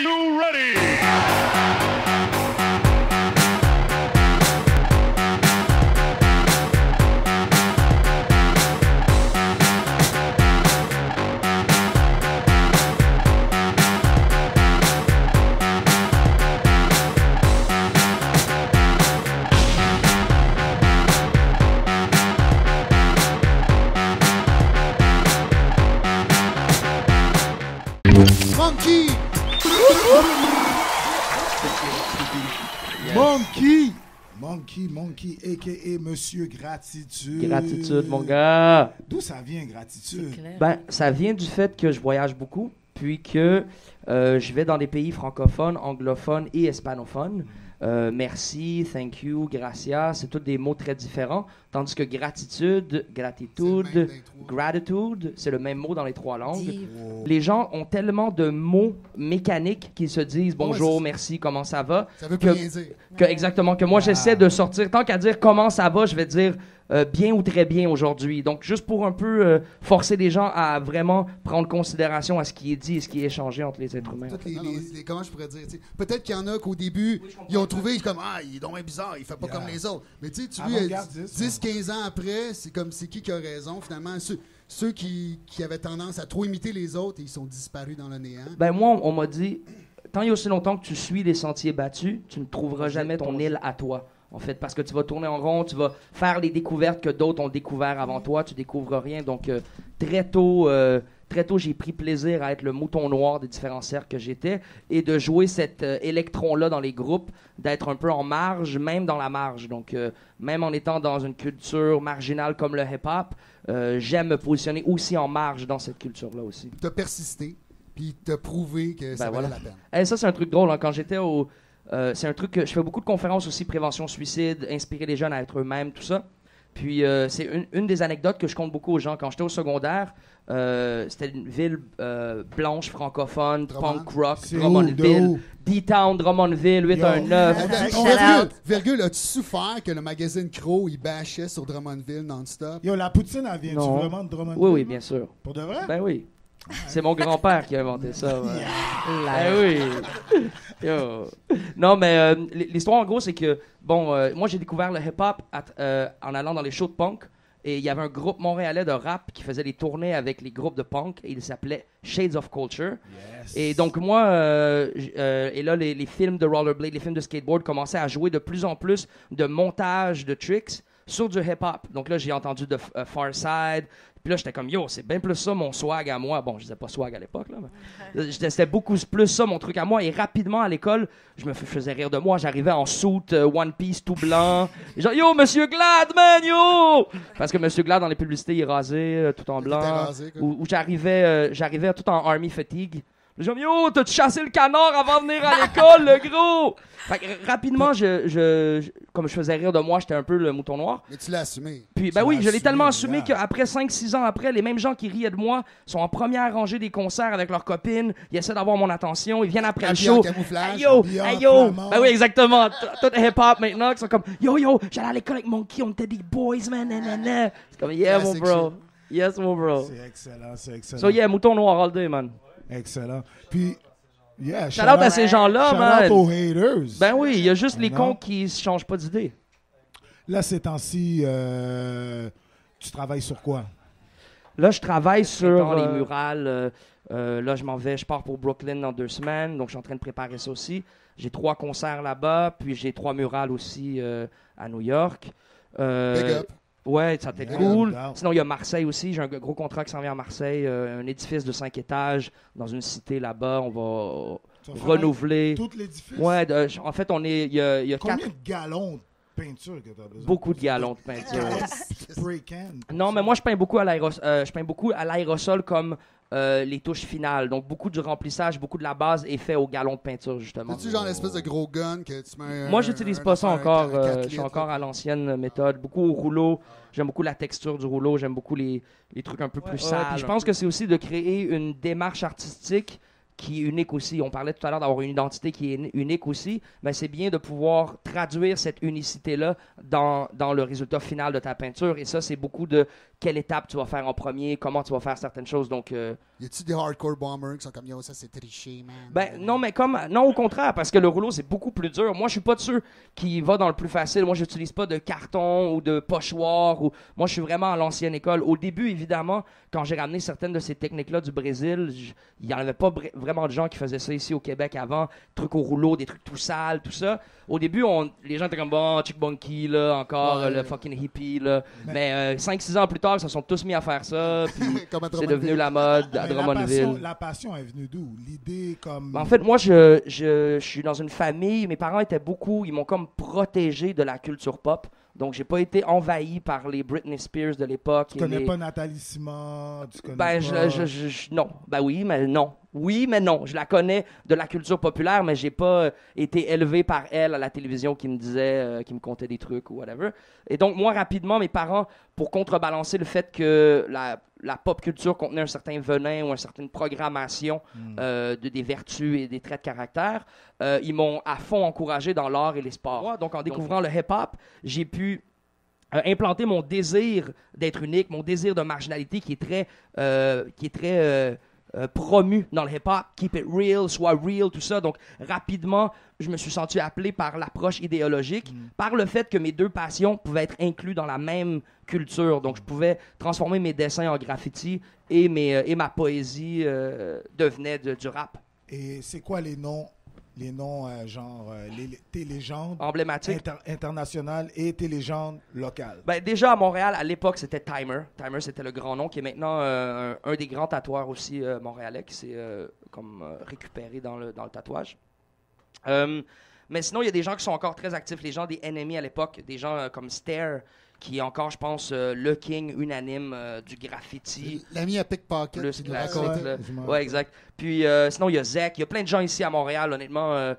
you ready? Monkey! Monkey, a.k.a. Monsieur Gratitude. Gratitude, mon gars. D'où ça vient, Gratitude? Ben, ça vient du fait que je voyage beaucoup, puis que je vais dans des pays francophones, anglophones et hispanophones. Merci, thank you, gracias, c'est tous des mots très différents. Tandis que gratitude, gratitude, gratitude, c'est le même mot dans les trois langues. Wow. Les gens ont tellement de mots mécaniques qu'ils se disent bonjour, Ouais, merci, comment ça va? Ça veut plus rien dire. Exactement, que moi j'essaie de sortir. Tant qu'à dire comment ça va, je vais dire bien ou très bien aujourd'hui. Donc, juste pour un peu forcer les gens à vraiment prendre considération à ce qui est dit et ce qui est échangé entre les êtres humains. Comment je pourrais dire? Peut-être qu'il y en a qu'au début, ils ont trouvé comme il est donc bien bizarre, il fait pas comme les autres. Mais tu vois, 10-15 ans après, c'est comme c'est qui a raison. Finalement, ceux qui avaient tendance à trop imiter les autres, ils sont disparus dans le néant. Ben moi, on m'a dit, tant et aussi longtemps que tu suis les sentiers battus, tu ne trouveras jamais ton île à toi. En fait, parce que tu vas tourner en rond, tu vas faire les découvertes que d'autres ont découvert avant toi, tu découvres rien. Donc, très tôt, j'ai pris plaisir à être le mouton noir des différents cercles que j'étais et de jouer cet électron-là dans les groupes, d'être un peu en marge, même dans la marge. Donc, même en étant dans une culture marginale comme le hip-hop, j'aime me positionner aussi en marge dans cette culture-là aussi. T'as persisté, puis t'as prouvé que ça valait la peine. Et ça, c'est un truc drôle. Hein. Quand j'étais c'est un truc que je fais beaucoup de conférences aussi, prévention suicide, inspirer les jeunes à être eux-mêmes, tout ça. Puis c'est une des anecdotes que je compte beaucoup aux gens. Quand j'étais au secondaire, c'était une ville blanche, francophone, punk rock, Drummondville, D-Town, Drummondville, 819. Virgule, as-tu souffert que le magazine Crow, il bâchait sur Drummondville non-stop? Yo, la poutine, elle vient-tu vraiment de Drummondville? Oui, bien sûr. Pour de vrai? Ben oui. C'est mon grand-père qui a inventé ça. Ouais. Ben oui. Yo. Non, mais l'histoire, en gros, c'est que, moi, j'ai découvert le hip-hop en allant dans les shows de punk. Et il y avait un groupe montréalais de rap qui faisait des tournées avec les groupes de punk. Et il s'appelait Shades of Culture. Yes. Et donc, moi, et là, les films de rollerblade, les films de skateboard commençaient à jouer de plus en plus de montage, de tricks sur du hip-hop. Donc là, j'ai entendu de Far Side. Puis là, j'étais comme, yo, c'est bien plus ça mon swag à moi. Bon, je disais pas swag à l'époque, là, mais c'était beaucoup plus ça mon truc à moi. Et rapidement, à l'école, je me faisais rire de moi. J'arrivais en suit, One Piece tout blanc. Et genre, yo, Monsieur Glad, man, yo! Parce que Monsieur Glad, dans les publicités, il est rasé, tout en blanc. Rasé, ou j'arrivais tout en Army Fatigue. J'ai dit, yo, t'as-tu chassé le canard avant de venir à l'école, le gros? Fait que, rapidement, comme je faisais rire de moi, j'étais un peu le mouton noir. Mais tu l'as assumé. Puis, ben oui, je l'ai tellement assumé qu'après 5-6 ans après, les mêmes gens qui riaient de moi sont en première rangée des concerts avec leurs copines. Ils essaient d'avoir mon attention. Ils viennent après le show. Hey yo! Ben oui, exactement. Tout hip-hop maintenant qui sont comme, yo, j'allais à l'école avec Monkey, on était des boys, man, nanana. C'est comme, yeah, mon bro. Yes, mon bro. C'est excellent. So, yeah, mouton noir all day, man. Excellent. Puis, yeah, shout out à ces gens-là, man. Shout out aux haters. Ben oui, il y a juste les cons qui ne changent pas d'idée. Là, ces temps-ci, tu travailles sur quoi? Là, je travaille sur les murales. Là, je pars pour Brooklyn dans 2 semaines, donc je suis en train de préparer ça aussi. J'ai 3 concerts là-bas, puis j'ai 3 murales aussi à New York. Big up. Ouais, ça peut être cool. Sinon, il y a Marseille aussi. J'ai un gros contrat qui s'en vient à Marseille. Un édifice de 5 étages dans une cité là-bas. On va renouveler. Tout l'édifice? Ouais, en fait, il y a combien 4... de gallons de peinture que tu as besoin? Beaucoup de gallons de peinture. Spray can? Non, mais moi, je peins beaucoup à l'aérosol comme les touches finales. Donc, beaucoup du remplissage, beaucoup de la base est fait au gallon de peinture, justement. C'est-tu genre l'espèce de gros gun que tu mets moi, j'utilise pas ça encore. Je suis encore à l'ancienne méthode. Beaucoup au rouleau. J'aime beaucoup la texture du rouleau. J'aime beaucoup les trucs un peu plus sales. Puis je pense que c'est aussi de créer une démarche artistique qui est unique aussi. On parlait tout à l'heure d'avoir une identité qui est unique aussi, mais c'est bien de pouvoir traduire cette unicité-là dans le résultat final de ta peinture. Et ça, c'est beaucoup de quelle étape tu vas faire en premier, comment tu vas faire certaines choses. Donc, Y a-tu des hardcore bombers qui sont comme yo, ça c'est triché, man? Ben non, au contraire, parce que le rouleau c'est beaucoup plus dur. Moi, je suis pas de ceux qui va dans le plus facile. Moi, j'utilise pas de carton ou de pochoir. Moi, je suis vraiment à l'ancienne école. Au début, évidemment, quand j'ai ramené certaines de ces techniques-là du Brésil, il y en avait pas vraiment de gens qui faisaient ça ici au Québec avant. Trucs au rouleau, des trucs tout sales, tout ça. Au début, les gens étaient comme bon, Chick Bunky là, encore le fucking hippie là. Mais 5-6 ans plus tard, ils se sont tous mis à faire ça. Puis c'est devenu la mode à Drummondville. La passion est venue d'où? L'idée comme... En fait, moi, je suis dans une famille. Mes parents étaient beaucoup... Ils m'ont comme protégé de la culture pop. Donc, j'ai pas été envahi par les Britney Spears de l'époque. Tu connais pas Nathalie Simard? Tu connais pas... non. Ben oui, mais non. Oui, mais non. Je la connais de la culture populaire, mais j'ai pas été élevé par elle à la télévision qui me disait, qui me contait des trucs ou whatever. Et donc, moi, rapidement, mes parents, pour contrebalancer le fait que la pop culture contenait un certain venin ou une certaine programmation des vertus et des traits de caractère, ils m'ont à fond encouragé dans l'art et les sports. Donc, en découvrant le hip-hop, j'ai pu implanter mon désir d'être unique, mon désir de marginalité qui est très promu dans le hip-hop, keep it real, soit real, tout ça. Donc, rapidement, je me suis senti appelé par l'approche idéologique, par le fait que mes deux passions pouvaient être inclus dans la même culture. Donc, je pouvais transformer mes dessins en graffiti et ma poésie devenait du rap. Et c'est quoi les noms tes légendes emblématiques internationales et tes légendes locales? Ben, déjà, à Montréal, à l'époque, c'était Timer. Timer, c'était le grand nom, qui est maintenant un des grands tatoueurs aussi montréalais, qui s'est récupéré dans le tatouage. Mais sinon, il y a des gens qui sont encore très actifs, les gens des Ennemis à l'époque, des gens comme Stare, qui est encore, je pense, le king unanime du graffiti. L'ami à Pickpocket. Plus classique. Ouais, exact. Puis sinon, il y a Zek. Il y a plein de gens ici à Montréal, honnêtement.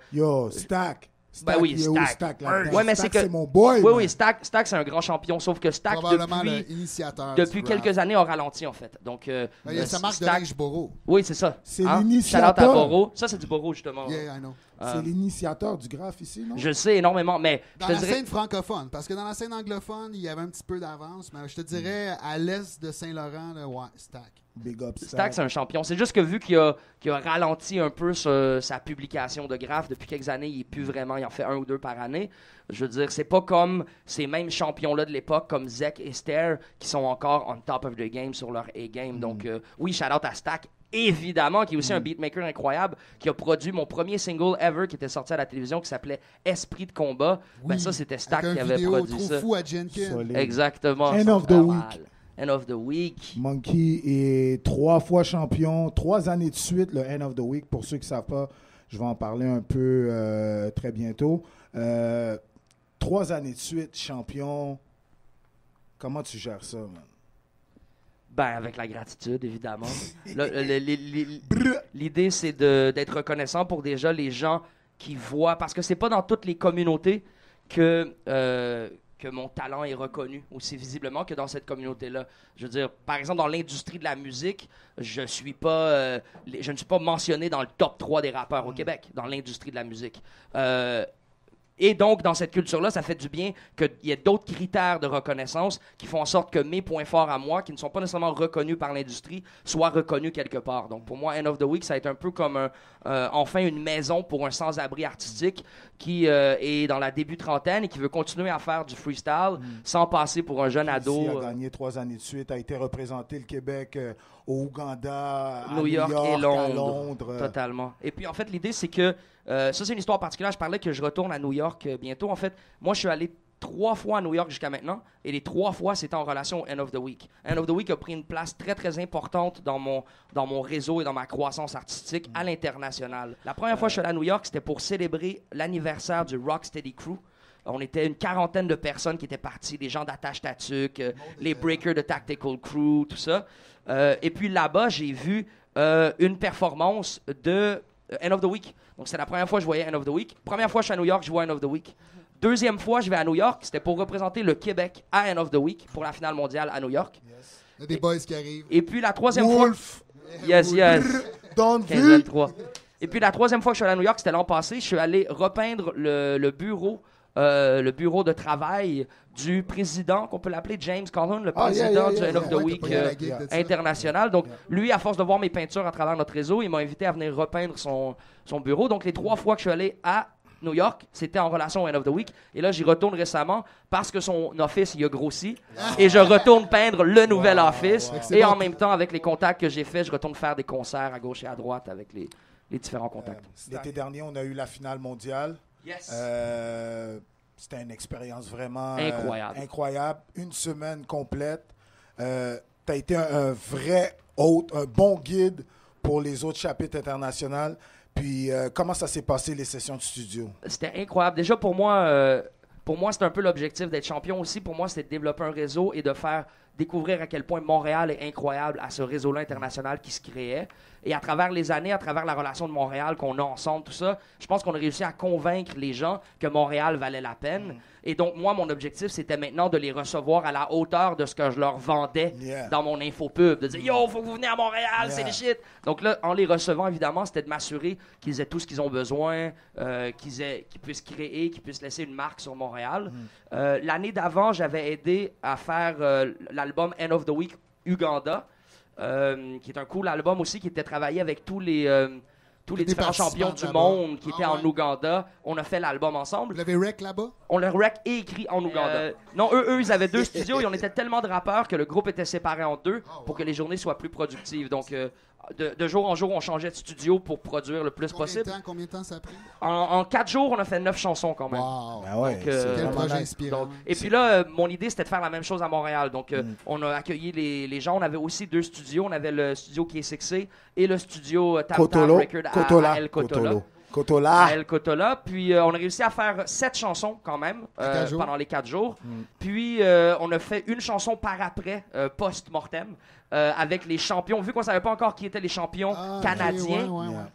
Stack. Ben oui, Stack. Ouais, mais c'est mon boy. Oui, Stack, c'est un grand champion, sauf que Stack, probablement l'initiateur depuis quelques années, a ralenti, en fait. Donc, il y a sa marque de linge Boro. Oui, c'est ça. C'est l'initiateur. Shout out à Boro. Ça, c'est du Boro, justement. Yeah, I know. C'est l'initiateur du graphe ici, non? Je sais énormément, mais... Dans la scène francophone, parce que dans la scène anglophone, il y avait un petit peu d'avance, mais je te dirais, à l'est de Saint-Laurent, Stack. Big up Stack, c'est un champion. C'est juste que vu qu'il a ralenti un peu sa publication de graphes depuis quelques années, il est plus vraiment, il en fait 1 ou 2 par année. Je veux dire, c'est pas comme ces mêmes champions-là de l'époque, comme Zek et Stare, qui sont encore on top of the game sur leur A-game. Donc, oui, shout-out à Stack, évidemment, qui est aussi un beatmaker incroyable, qui a produit mon premier single ever qui était sorti à la télévision, qui s'appait Esprit de combat. Oui, ben ça, c'était Stack qui avait produit trop ça. Fou à Jenkins. Exactement. End of the week. End of the Week. Monkey est 3 fois champion, 3 années de suite, le End of the Week. Pour ceux qui ne savent pas, je vais en parler un peu très bientôt. 3 années de suite, champion. Comment tu gères ça, man? Ben, avec la gratitude, évidemment. L'idée, c'est d'être reconnaissant pour déjà les gens qui voient, parce que c'est pas dans toutes les communautés que mon talent est reconnu aussi visiblement que dans cette communauté-là. Je veux dire, par exemple, dans l'industrie de la musique, je ne suis pas mentionné dans le top 3 des rappeurs au Québec, dans l'industrie de la musique. Et donc, dans cette culture-là, ça fait du bien qu'il y ait d'autres critères de reconnaissance qui font en sorte que mes points forts à moi, qui ne sont pas nécessairement reconnus par l'industrie, soient reconnus quelque part. Donc, pour moi, End of the Week, ça a été un peu comme enfin une maison pour un sans-abri artistique qui est dans la début trentaine et qui veut continuer à faire du freestyle sans passer pour un jeune ado. Il a gagné 3 années de suite, a été représenté le Québec au Ouganda, à New York et à Londres. Totalement. Et puis, en fait, l'idée, c'est que ça, c'est une histoire particulière. Je parlais que je retourne à New York bientôt. En fait, moi, je suis allé 3 fois à New York jusqu'à maintenant. Et les 3 fois, c'était en relation au End of the Week. End of the Week a pris une place très, très importante dans mon réseau et dans ma croissance artistique à l'international. La première fois que je suis allé à New York, c'était pour célébrer l'anniversaire du Rocksteady Crew. On était une quarantaine de personnes qui étaient parties, des gens d'Attache Tatuc, les Breakers de Tactical Crew, tout ça. Et puis là-bas, j'ai vu une performance de End of the Week. Donc, c'était la première fois que je voyais End of the Week. Première fois que je suis à New York, je vois End of the Week. Deuxième fois, je vais à New York. C'était pour représenter le Québec à End of the Week pour la finale mondiale à New York. Yes. Il y a des boys qui arrivent. Et puis la troisième Wolf. fois... Yes. Don't 15-23. Et puis la troisième fois que je suis allé à New York, c'était l'an passé. Je suis allé repeindre le bureau le bureau de travail du président, qu'on peut l'appeler James Collin, le président du End of the Week international. Donc, lui, à force de voir mes peintures à travers notre réseau, il m'a invité à venir repeindre son bureau. Donc, les 3 fois que je suis allé à New York, c'était en relation au End of the Week. Et là, j'y retourne récemment parce que son office, il a grossi. Et je retourne peindre le nouvel office. Et en même temps, avec les contacts que j'ai faits, je retourne faire des concerts à gauche et à droite avec les différents contacts. L'été dernier, on a eu la finale mondiale. Yes. C'était une expérience vraiment incroyable. Une semaine complète. Tu as été un vrai hôte, un bon guide pour les autres chapitres internationaux. Puis, comment ça s'est passé, les sessions de studio? C'était incroyable. Déjà, pour moi, c'était un peu l'objectif d'être champion aussi. Pour moi, c'était de développer un réseau et de faire découvrir à quel point Montréal est incroyable à ce réseau-là international qui se créait. Et à travers les années, à travers la relation de Montréal qu'on a ensemble, tout ça, je pense qu'on a réussi à convaincre les gens que Montréal valait la peine. Et donc, moi, mon objectif, c'était maintenant de les recevoir à la hauteur de ce que je leur vendais dans mon infopub. De dire « Yo, faut que vous venez à Montréal, c'est les shit! » Donc là, en les recevant, évidemment, c'était de m'assurer qu'ils aient tout ce qu'ils ont besoin, qu'ils puissent créer, qu'ils puissent laisser une marque sur Montréal. L'année d'avant, j'avais aidé à faire l'album End of the Week Uganda, qui est un cool album aussi, qui était travaillé avec tous les différents champions du monde qui étaient en Ouganda. On a fait l'album ensemble. Vous l'avez rec là-bas? On l'a rec et écrit en Ouganda. Non, eux, ils avaient 2 studios et on était tellement de rappeurs que le groupe était séparé en 2 pour que les journées soient plus productives. Donc, de jour en jour, on changeait de studio pour produire le plus possible. Combien de temps ça a pris? En 4 jours, on a fait 9 chansons quand même. Wow! Ah ouais, c'est quel projet inspirant. Et puis là, mon idée, c'était de faire la même chose à Montréal. Donc, on a accueilli les gens. On avait aussi 2 studios. On avait le studio K6C et le studio Tam Tam Record à El Kotola. À El Kotola. Puis, on a réussi à faire 7 chansons quand même pendant les 4 jours. Puis, on a fait une chanson par après, post-mortem. Avec les champions, vu qu'on ne savait pas encore qui étaient les champions canadiens.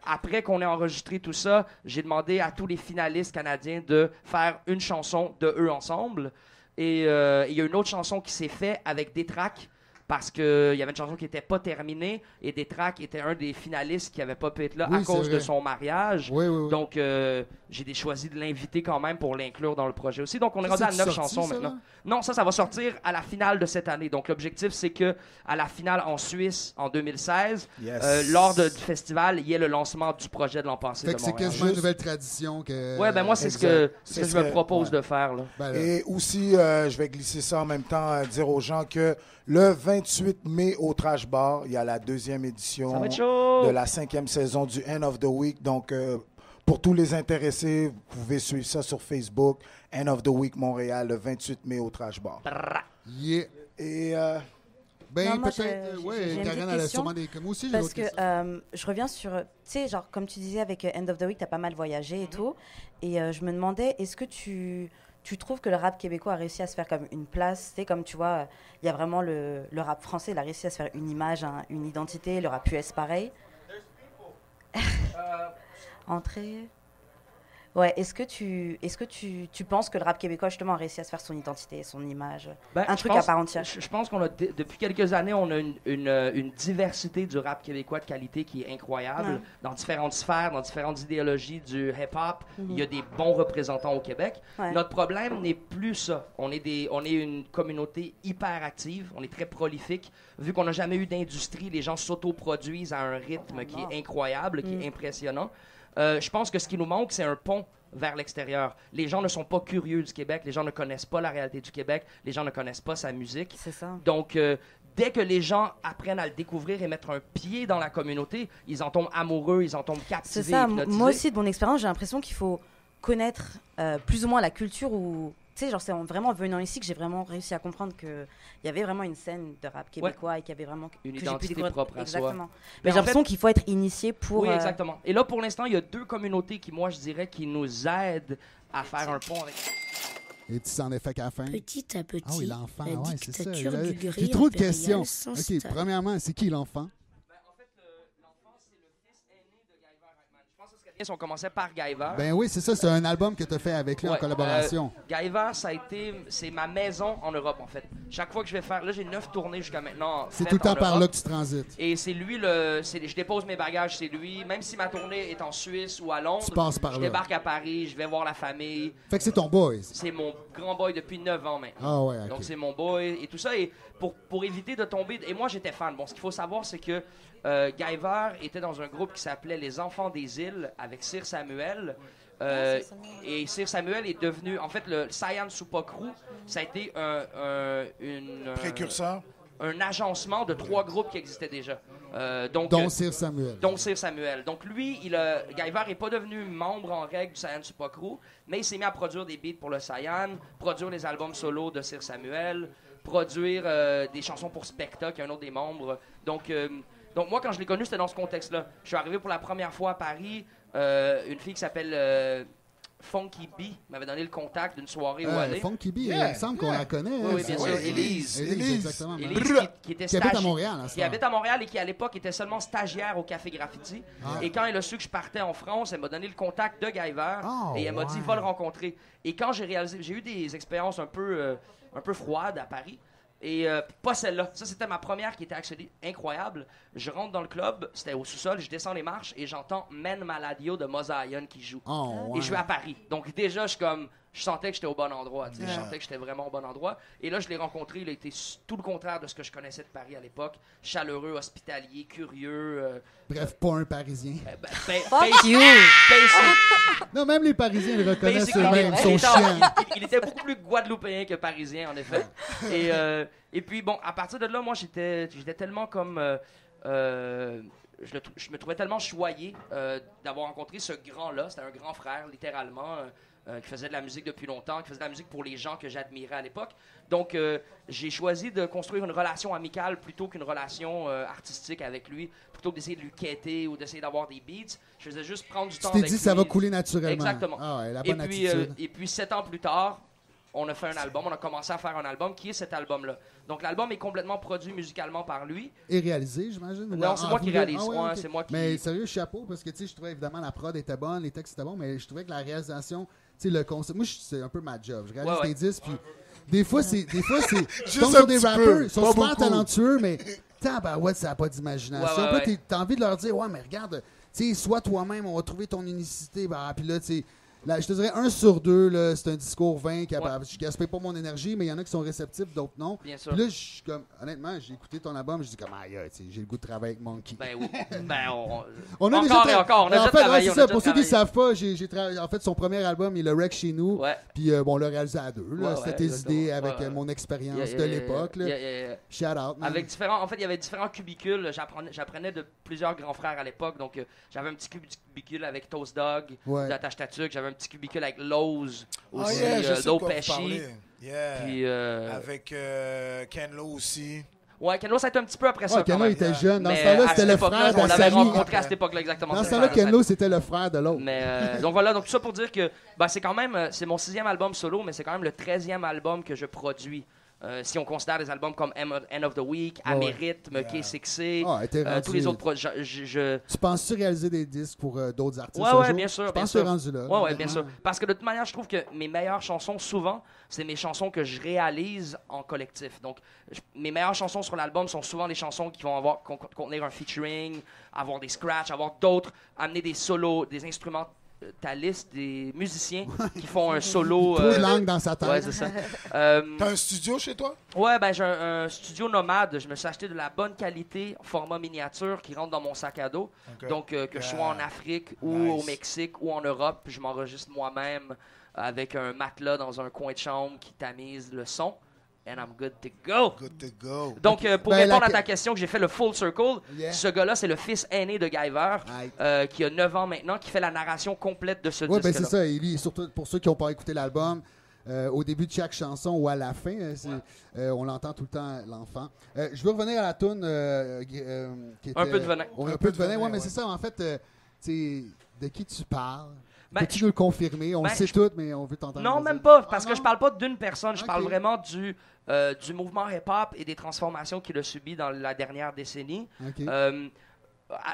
Après qu'on ait enregistré tout ça, j'ai demandé à tous les finalistes canadiens de faire une chanson de eux ensemble. Et il y a une autre chanson qui s'est faite avec des tracks parce qu'il y avait une chanson qui n'était pas terminée et Détrac était un des finalistes qui n'avait pas pu être là à cause de son mariage. Donc, j'ai choisi de l'inviter quand même pour l'inclure dans le projet aussi. Donc, on est rendu à 9 chansons maintenant. Non, ça va sortir à la finale de cette année. Donc, l'objectif, c'est que à la finale en Suisse, en 2016, lors du festival, il y ait le lancement du projet de l'an passé. C'est quasiment une nouvelle tradition. Moi, c'est ce que je me propose de faire. Là. Et aussi, je vais glisser ça en même temps, dire aux gens que le 28 mai au Trash Bar, il y a la 2e édition de la 5e saison du End of the Week. Donc, pour tous les intéressés, vous pouvez suivre ça sur Facebook. End of the Week Montréal, le 28 mai au Trash Bar. Yeah. Et... peut-être, Karen, elle a sûrement des... Moi aussi, j'ai parce que je reviens sur... Tu sais, genre, comme tu disais, avec End of the Week, tu as pas mal voyagé et tout. Et je me demandais, est-ce que tu trouves que le rap québécois a réussi à se faire comme une place? Tu sais, comme tu vois, il y a vraiment le rap français, il a réussi à se faire une image, une identité, le rap US pareil. Entrée. Ouais, est-ce que tu penses que le rap québécois justement a réussi à se faire son identité, son image, un truc à part entière? Je pense qu'on a depuis quelques années, on a une diversité du rap québécois de qualité qui est incroyable dans différentes sphères, dans différentes idéologies du hip-hop. Il y a des bons représentants au Québec. Notre problème n'est plus ça. On est une communauté hyper active, on est très prolifique. Vu qu'on n'a jamais eu d'industrie, les gens s'autoproduisent à un rythme qui est incroyable, qui est impressionnant. Je pense que ce qui nous manque, c'est un pont vers l'extérieur. Les gens ne sont pas curieux du Québec, les gens ne connaissent pas la réalité du Québec, les gens ne connaissent pas sa musique. C'est ça. Donc, dès que les gens apprennent à le découvrir et mettre un pied dans la communauté, ils en tombent amoureux, ils en tombent captivés, c'est ça. hypnotisés. Moi aussi, de mon expérience, j'ai l'impression qu'il faut connaître plus ou moins la culture ou... Tu sais, genre, c'est vraiment venant ici que j'ai vraiment réussi à comprendre qu'il y avait vraiment une scène de rap québécois et qu'il y avait vraiment... Une identité propre à soi. Mais j'ai l'impression qu'il faut être initié pour... Oui, exactement. Et là, pour l'instant, il y a 2 communautés qui, moi, je dirais, qui nous aident à faire un pont avec... Et tu s'en es fait qu'à la fin. Petit à petit, ah oui, l'enfant, la dictature du gorille j'ai trop de questions. s'installe. Premièrement, c'est qui l'enfant? En fait, l'enfant, c'est le fils aîné de Guyver Rackman. Je pense que ce serait on commençait par Guyver. Ben oui, c'est ça, c'est un album que tu as fait avec lui en collaboration. Guyver, c'est ma maison en Europe, en fait. Chaque fois que je vais faire... Là, j'ai 9 tournées jusqu'à maintenant. C'est tout le temps par là que tu transites. Et c'est lui, je dépose mes bagages, c'est lui. Même si ma tournée est en Suisse ou à Londres, tu passes par je débarque à Paris, je vais voir la famille. Fait que c'est ton boy. C'est mon grand boy depuis 9 ans maintenant. Ah ouais, OK. Donc c'est mon boy et tout ça. Et pour éviter de tomber... Et moi, j'étais fan. Bon, ce qu'il faut savoir, c'est que Guyver était dans un groupe qui s'appelait Les Enfants des Îles avec Sir Samuel. Et Sir Samuel est devenu... En fait, le Cyan Supa Crew, ça a été une... Précurseur. Un agencement de 3 groupes qui existaient déjà. Dont Sir Samuel. Dont Sir Samuel. Donc lui, Guyver n'est pas devenu membre en règle du Cyan Supa Crew, mais il s'est mis à produire des beats pour le Cyan, produire les albums solo de Sir Samuel, produire des chansons pour Specta, qui est un autre des membres. Donc moi, quand je l'ai connu, c'était dans ce contexte-là. Je suis arrivé pour la première fois à Paris. Une fille qui s'appelle Funky B m'avait donné le contact d'une soirée où aller. Funky B, il me semble qu'on la connaît. Oui, bien sûr. Élise, exactement. Élise qui habite à Montréal. Qui habite à Montréal et qui, à l'époque, était seulement stagiaire au Café Graffiti. Et quand elle a su que je partais en France, elle m'a donné le contact de Guyver et elle m'a dit, va le rencontrer. Et quand j'ai réalisé, j'ai eu des expériences un peu froides à Paris. Et pas celle-là. Ça, c'était ma première qui était incroyable. Je rentre dans le club, c'était au sous-sol, je descends les marches et j'entends Men Maladio de Mosaïon qui joue. Et je suis à Paris. Donc déjà, je sentais que j'étais au bon endroit. Je sentais que j'étais vraiment au bon endroit. Et là, je l'ai rencontré. Il a été tout le contraire de ce que je connaissais de Paris à l'époque. Chaleureux, hospitalier, curieux. Bref, pas un Parisien. Fuck you! Non, même les Parisiens le reconnaissent eux-mêmes. Il était beaucoup plus guadeloupéen que parisien, en effet. Et puis, bon, à partir de là, moi, j'étais tellement comme... je me trouvais tellement choyé d'avoir rencontré ce grand-là. C'était un grand frère, littéralement, qui faisait de la musique depuis longtemps, qui faisait de la musique pour les gens que j'admirais à l'époque. Donc, j'ai choisi de construire une relation amicale plutôt qu'une relation artistique avec lui, plutôt que d'essayer de lui quêter ou d'essayer d'avoir des beats. Je faisais juste prendre du temps avec lui. Tu t'es dit, ça va couler naturellement. Exactement. Ah ouais, la bonne attitude. Et puis, 7 ans plus tard, on a fait un album, on a commencé à faire un album qui est cet album-là. Donc l'album est complètement produit musicalement par lui. Et réalisé, j'imagine? Non, c'est moi qui réalise. Okay. C'est moi qui... Mais sérieux, chapeau, parce que tu sais, je trouvais évidemment la prod était bonne, les textes étaient bons, mais je trouvais que la réalisation, tu sais, le concept, moi c'est un peu ma job. Je réalise des disques, puis des fois c'est juste sur des rappeurs, peu, ils sont super talentueux, mais tabarouette, ça n'a pas d'imagination. Puis t'as envie de leur dire, ouais, mais regarde, tu sais, sois toi-même, on va trouver ton unicité, puis là, tu sais. Là, je te dirais 1 sur 2, c'est un discours vain. Je gaspille pas mon énergie, mais il y en a qui sont réceptifs, d'autres non. Bien sûr. Puis là, je suis comme, honnêtement, j'ai écouté ton album, je dis comme, aïe, j'ai le goût de travailler avec Monkey. Ben oui. Ben on a encore déjà on a déjà travaillé. C'est ça, pour ceux qui ne savent pas, j'ai travaillé. En fait, son premier album, il le rec chez nous. Ouais. Puis bon, on l'a réalisé à 2. C'était tes idées avec mon expérience de l'époque. Shout out. Man. Avec différents, en fait, il y avait différents cubicules. J'apprenais de plusieurs grands frères à l'époque. Donc, j'avais un petit cubicule avec Toast Dog, d'Attache Tatuc. J'avais un petit cubicule avec Lowe's aussi, Low Pesci. Puis, avec Ken Lo aussi. Ouais, Ken Lo, ça a été un petit peu après ça. Ken Lo était jeune. Dans mais ce temps-là, c'était le frère on l'avait d'Assami. rencontré à cette époque-là, exactement. Dans ce temps-là, Ken Lo, c'était le frère de l'autre. Mais donc voilà, donc tout ça pour dire que c'est quand même, c'est mon 6e album solo, mais c'est quand même le 13e album que je produis. Si on considère des albums comme End of the Week, Amérythme, K6C, tous les autres projets. Tu penses-tu réaliser des disques pour d'autres artistes? Ouais, bien sûr. Je pense que tu es rendu là. Ouais, bien sûr. Parce que de toute manière, je trouve que mes meilleures chansons, souvent, c'est mes chansons que je réalise en collectif. Donc, mes meilleures chansons sur l'album sont souvent des chansons qui vont contenir un featuring, avoir des scratchs, avoir d'autres, amener des solos, des instruments. Ta liste des musiciens qui font un solo. Trop de langue dans sa tête. Ouais, c'est ça. T'as un studio chez toi? Ouais, ben j'ai un studio nomade. Je me suis acheté de la bonne qualité, format miniature, qui rentre dans mon sac à dos. Okay. Donc, que je sois en Afrique ou au Mexique ou en Europe, je m'enregistre moi-même avec un matelas dans un coin de chambre qui tamise le son. And I'm good to go. Good to go. Donc, pour répondre à ta question, que j'ai fait le full circle, ce gars-là, c'est le fils aîné de Guyver, qui a 9 ans maintenant, qui fait la narration complète de ce disque-là. Oui, ben c'est ça. Il lit, surtout pour ceux qui n'ont pas écouté l'album, au début de chaque chanson ou à la fin, on entend tout le temps l'enfant. Je veux revenir à la toune qui était... Un peu de venin. Un peu de venin, oui, mais c'est ça. En fait, de qui tu parles? Peux-tu nous le confirmer? On le sait tout, mais on veut t'entendre. Non, même pas, parce que je parle pas d'une personne. Je parle vraiment du mouvement hip-hop et des transformations qu'il a subies dans la dernière décennie.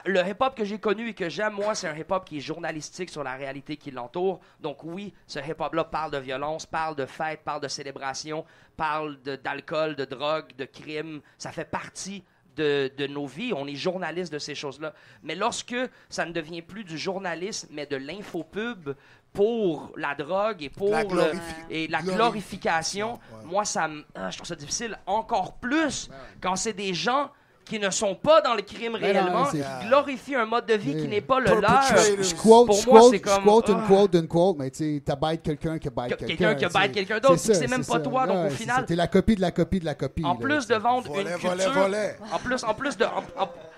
le hip-hop que j'ai connu et que j'aime, moi, c'est un hip-hop qui est journalistique sur la réalité qui l'entoure. Donc oui, ce hip-hop-là parle de violence, parle de fête, parle de célébration, parle d'alcool, de drogue, de crime. Ça fait partie de nos vies. On est journaliste de ces choses-là. Mais lorsque ça ne devient plus du journalisme, mais de l'infopub pour la drogue et pour la glorification, moi, je trouve ça difficile encore plus quand c'est des gens qui ne sont pas dans le crime réellement, qui glorifient un mode de vie qui n'est pas le leur. Je quote une quote, mais tu sais, t'as bête quelqu'un qui bite quelqu'un. Quelqu'un qui bite quelqu'un d'autre, c'est même pas toi, donc au final... T'es la copie de la copie de la copie. En plus de vendre une culture...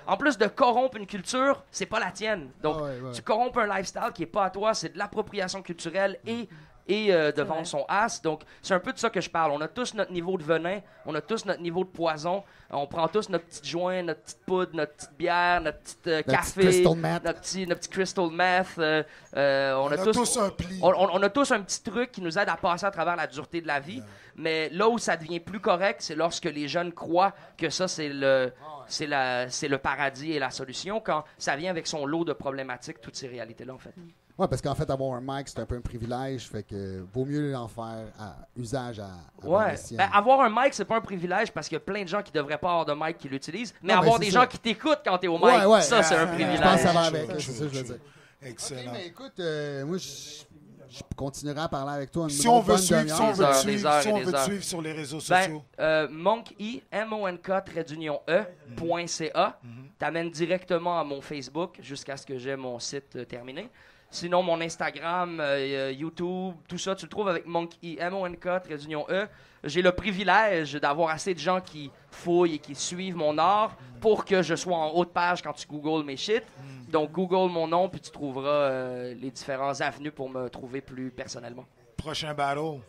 En plus de corrompre une culture, c'est pas la tienne. Donc, tu corrompes un lifestyle qui est pas à toi, c'est de l'appropriation culturelle et de vendre son ass. Donc, c'est un peu de ça que je parle. On a tous notre niveau de venin, on a tous notre niveau de poison. On prend tous notre petit joint, notre petite poudre, notre petite bière, notre petit café, notre petit crystal meth. On a tous un pli. On a tous un petit truc qui nous aide à passer à travers la dureté de la vie. Mais là où ça devient plus correct, c'est lorsque les jeunes croient que ça, c'est le paradis et la solution, quand ça vient avec son lot de problématiques, toutes ces réalités-là, en fait. Oui, parce qu'en fait, avoir un mic, c'est un peu un privilège, fait que vaut mieux en faire usage à bon escient. Ben, avoir un mic, c'est pas un privilège parce qu'il y a plein de gens qui devraient pas avoir de mic qui l'utilisent, mais avoir des gens qui t'écoutent quand t'es au mic, ça, c'est un privilège. Je pense que ça va avec, c'est ça que je veux dire. Excellent. Okay, mais écoute, moi, je continuerai à parler avec toi. Si on veut te suivre sur les réseaux sociaux. Monk.e, MONK-E.ca, t'amène directement à mon Facebook jusqu'à ce que j'ai mon site terminé. Sinon, mon Instagram, YouTube, tout ça, tu le trouves avec Monk.e, MONK-E. J'ai le privilège d'avoir assez de gens qui fouillent et qui suivent mon art pour que je sois en haut de page quand tu googles mes shit. Donc, google mon nom, puis tu trouveras les différentes avenues pour me trouver plus personnellement. Prochain battle?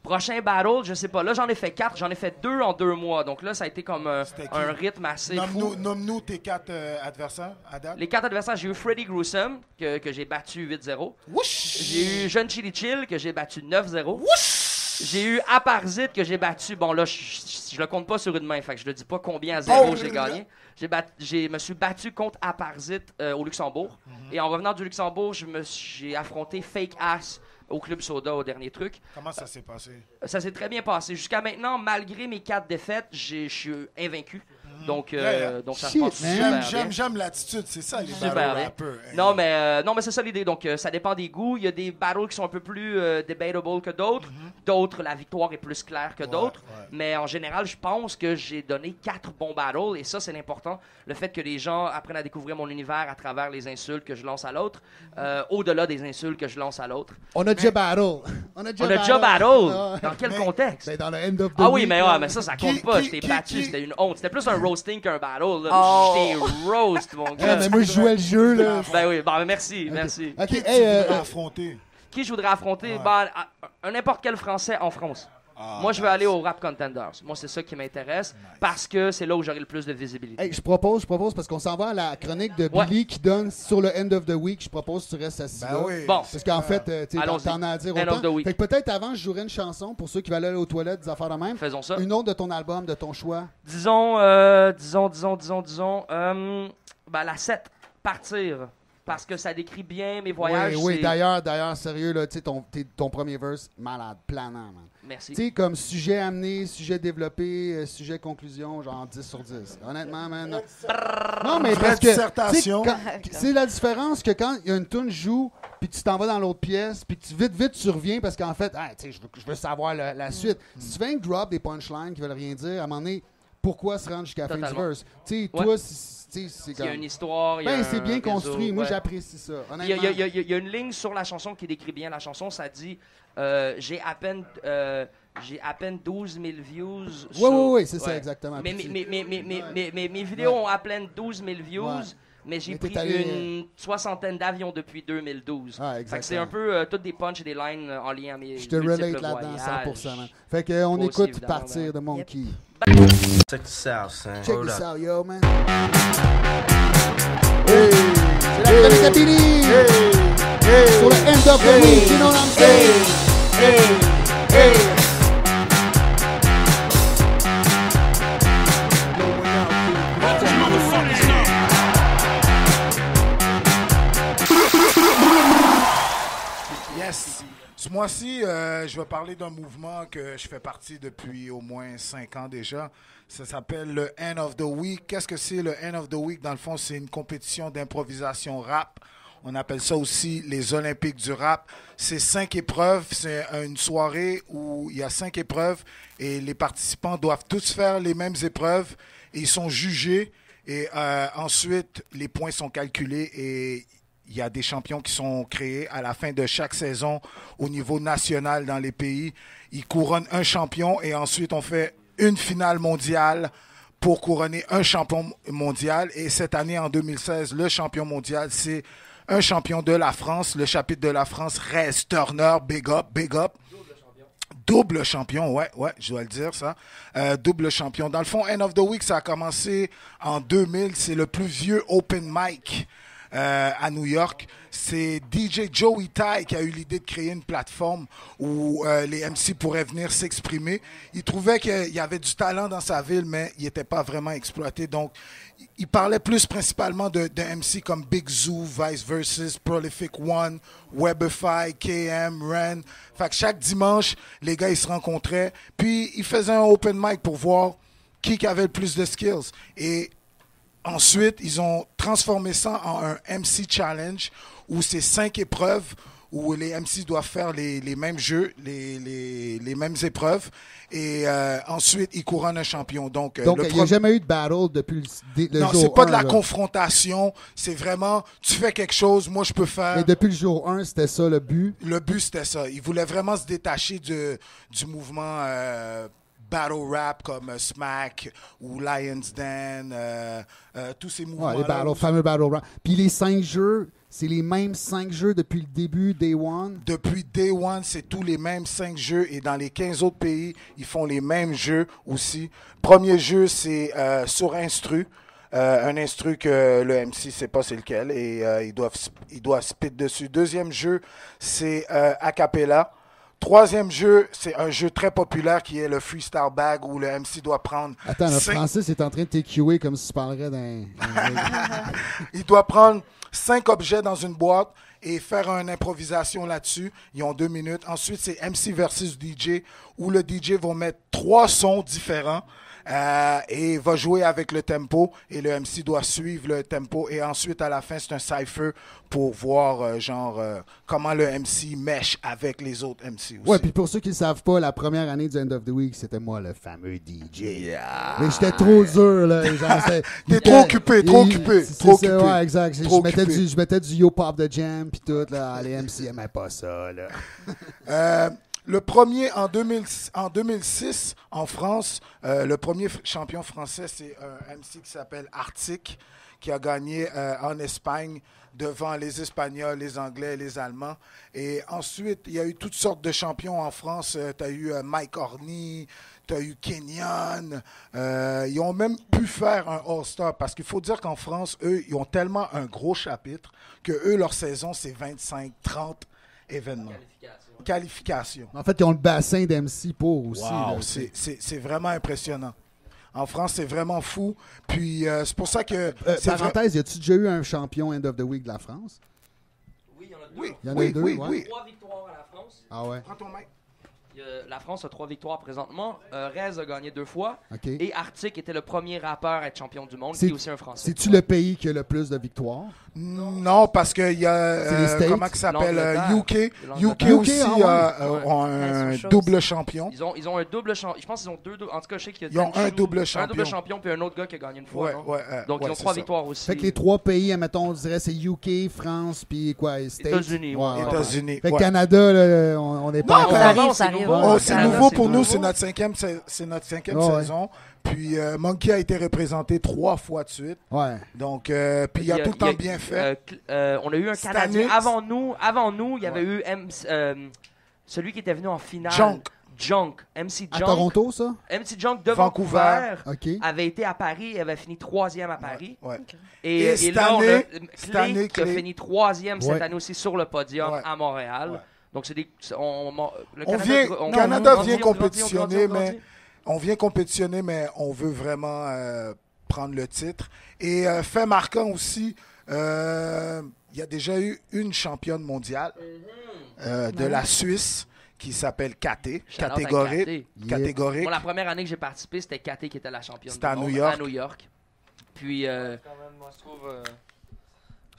Prochain battle, je sais pas. Là, j'en ai fait 4. J'en ai fait 2 en 2 mois. Donc là, ça a été comme un rythme assez fou. Nomme-nous tes 4 adversaires à date. Les 4 adversaires, j'ai eu Freddy Gruesome, que j'ai battu 8-0. J'ai eu Jeune Chili Chill, que j'ai battu 9-0. J'ai eu Aparzit, que j'ai battu... Bon, là, je le compte pas sur une main, fait que je ne dis pas combien à 0 j'ai gagné. Je me suis battu contre Aparzit au Luxembourg. Et en revenant du Luxembourg, j'ai affronté Fake Ass au Club Soda au dernier truc. Comment ça s'est passé? Ça s'est très bien passé. Jusqu'à maintenant, malgré mes 4 défaites, je suis invaincu. Donc ça se passe super bien. J'aime l'attitude, c'est ça les super battle rappers. Non mais c'est ça l'idée. Donc ça dépend des goûts. Il y a des battles qui sont un peu plus debatable que d'autres. D'autres, la victoire est plus claire que d'autres. Mais en général, je pense que j'ai donné 4 bons battles et ça c'est l'important. Le fait que les gens apprennent à découvrir mon univers à travers les insultes que je lance à l'autre, au-delà des insultes que je lance à l'autre. On a déjà battle. On a déjà battle. Dans quel contexte? Ben, dans le End of the Week. Mais ça compte pas. Je t'ai battu, c'était une honte. C'était plus un roasting qu'un battle. J'étais roast, mon gars. Mais moi, je jouais le jeu, là. Ben oui, merci. OK, Qui tu voudrais affronter? Qui je voudrais affronter? N'importe quel Français en France. Moi, je veux aller au Rap Contenders. Moi, c'est ça qui m'intéresse parce que c'est là où j'aurai le plus de visibilité. Hey, je propose parce qu'on s'en va à la chronique de Billy qui donne sur le End of the Week. Je propose que tu restes assis là. Oui. Bon. Parce qu'en fait, tu en as à dire autant. Fait que peut-être avant, je jouerais une chanson pour ceux qui veulent aller aux toilettes, des affaires de même. Faisons ça. Une autre de ton album, de ton choix. Disons, la 7, Partir. Parce que ça décrit bien mes voyages. Oui, d'ailleurs, sérieux, là, ton premier verse, malade, planant, man. Merci. Tu sais, comme sujet amené, sujet développé, sujet conclusion, genre 10 sur 10. Honnêtement, man. Non, mais parce que c'est la différence que quand il y a une tune joue, puis tu t'en vas dans l'autre pièce, puis vite tu reviens parce qu'en fait, je veux savoir la suite. Si tu viens que drop des punchlines qui veulent rien dire, à un moment donné, pourquoi se rendre jusqu'à la fin du verse? Tu sais, toi, c'est comme... Il y a une histoire, c'est bien construit. Moi, j'apprécie ça. Il y a une ligne sur la chanson qui décrit bien la chanson. Ça dit j'ai à peine 12 000 views. Oui, c'est ça, exactement. Mais mes vidéos ont à peine 12 000 views. Mais j'ai pris une soixantaine d'avions depuis 2012. Fait que c'est un peu toutes des punches et des lines en lien à mes je te relate là-dedans 100%. Man. Fait qu'on écoute Partir de Monkey. Check this out, son. Check this out, yo, man. Hey, c'est la chronique à Billy. Sur le End of the Week, you know what I'm saying? Yes. Ce mois-ci, je vais parler d'un mouvement que je fais partie depuis au moins 5 ans déjà. Ça s'appelle le End of the Week. Qu'est-ce que c'est le End of the Week? Dans le fond, c'est une compétition d'improvisation rap. On appelle ça aussi les Olympiques du rap. C'est 5 épreuves. C'est une soirée où il y a 5 épreuves et les participants doivent tous faire les mêmes épreuves. Et ils sont jugés et ensuite, les points sont calculés et il y a des champions qui sont créés à la fin de chaque saison au niveau national dans les pays. Ils couronnent un champion et ensuite on fait une finale mondiale pour couronner un champion mondial. Et cette année, en 2016, le champion mondial, c'est un champion de la France. Le chapitre de la France, Rez Turner, big up, big up. Double champion, ouais, je dois le dire, ça. Double champion. Dans le fond, End of the Week, ça a commencé en 2000. C'est le plus vieux open mic à New York. C'est DJ Joey Tai qui a eu l'idée de créer une plateforme où les MC pourraient venir s'exprimer. Il trouvait qu'il y avait du talent dans sa ville, mais il n'était pas vraiment exploité. Donc, il parlait plus principalement de MC comme Big Zoo, Vice Versus, Prolific One, Webify, KM, Ren. Fait que chaque dimanche, les gars, ils se rencontraient. Puis, ils faisaient un open mic pour voir qui avait le plus de skills. Et ensuite, ils ont transformé ça en un MC Challenge où c'est 5 épreuves où les MC doivent faire les mêmes jeux, les mêmes épreuves. Et ensuite, ils couronnent un champion. Donc il n'y a jamais eu de battle depuis le jour 1. Non, c'est pas de la confrontation. C'est vraiment, tu fais quelque chose, moi je peux faire. Mais depuis le jour 1, c'était ça le but? Le but, c'était ça. Ils voulaient vraiment se détacher du mouvement battle rap comme Smack ou Lions Den, tous ces mouvements. Ouais, les fameux battle rap. Puis les 5 jeux, c'est les mêmes 5 jeux depuis le début, Day One? Depuis Day One, c'est tous les mêmes 5 jeux. Et dans les 15 autres pays, ils font les mêmes jeux aussi. Premier jeu, c'est sur instru. Un instru que le MC ne sait pas c'est lequel. Et ils doivent spit dessus. Deuxième jeu, c'est a cappella. Troisième jeu, c'est un jeu très populaire qui est le freestyle bag où le MC doit prendre... Attends, le Francis est en train de t'écuer comme si tu parlerais d'un... Il doit prendre 5 objets dans une boîte et faire une improvisation là-dessus. Ils ont 2 minutes. Ensuite, c'est MC versus DJ où le DJ va mettre 3 sons différents. Et va jouer avec le tempo et le MC doit suivre le tempo et ensuite à la fin c'est un cypher pour voir comment le MC mesh avec les autres MC aussi. Ouais, puis pour ceux qui ne savent pas, la première année du End of the Week, c'était moi le fameux DJ. Yeah. Mais j'étais trop dur là. T'es trop occupé. Ouais, exact. Je mettais du Yo Pop de Jam puis tout là. Les MC n'aimaient pas ça là. Le premier, en 2006, en France, le premier champion français, c'est un MC qui s'appelle Arctic, qui a gagné en Espagne devant les Espagnols, les Anglais, les Allemands. Et ensuite, il y a eu toutes sortes de champions en France. Tu as eu Mike Orny, tu as eu Kenyon. Ils ont même pu faire un All-Star parce qu'il faut dire qu'en France, eux, ils ont tellement un gros chapitre que eux, leur saison, c'est 25-30 événements. Qualification. En fait, ils ont le bassin d'MC pour aussi. Wow, c'est vraiment impressionnant. En France, c'est vraiment fou. Puis, c'est pour ça que... parenthèse, y a-tu déjà eu un champion End of the Week de la France? Oui, il y en a 2. Oui, il y en a 2, oui. 3 victoires à la France. Ah ouais? Prends ton mic. La France a 3 victoires présentement. Rez a gagné 2 fois. Okay. Et Arctic était le premier rappeur à être champion du monde, qui est aussi un Français. C'est-tu le pays qui a le plus de victoires? Non, parce qu'il y a... comment ça s'appelle? UK. UK aussi ont un double champion. Ils ont un double champion. Je pense qu'ils ont 2... En tout cas, je sais qu'il y a... Ils ont un double champion. Un double champion puis un autre gars qui a gagné une fois. Donc, ils ont 3 ça. victoires aussi. Fait que les 3 pays, admettons, on dirait c'est UK, France, puis quoi? States? États-Unis. États-Unis. Fait que Canada, là, on n'est pas encore... Ça arrive. C'est nouveau pour nous, c'est notre 5e saison. Puis Monkey a été représenté 3 fois de suite. Ouais. Donc, puis il a tout le temps bien fait. On a eu un Canadien avant nous. Il y avait eu celui qui était venu en finale. Junk. MC Junk. À Toronto, ça? MC Junk de Vancouver. Okay. Avait été à Paris. Il avait fini 3e à Paris. Ouais. Okay. Et là, on a Clay qui a fini 3e cette année aussi sur le podium à Montréal. Ouais. Donc, c'est des... Le Canada vient compétitionner, mais... On vient compétitionner, mais on veut vraiment prendre le titre. Et fait marquant aussi, il y a déjà eu une championne mondiale. de la Suisse qui s'appelle KT. Shout-out à Catégorique. KT. Catégorique. Moi, la première année que j'ai participé, c'était KT qui était la championne C'était du à monde New York. à New York. Puis,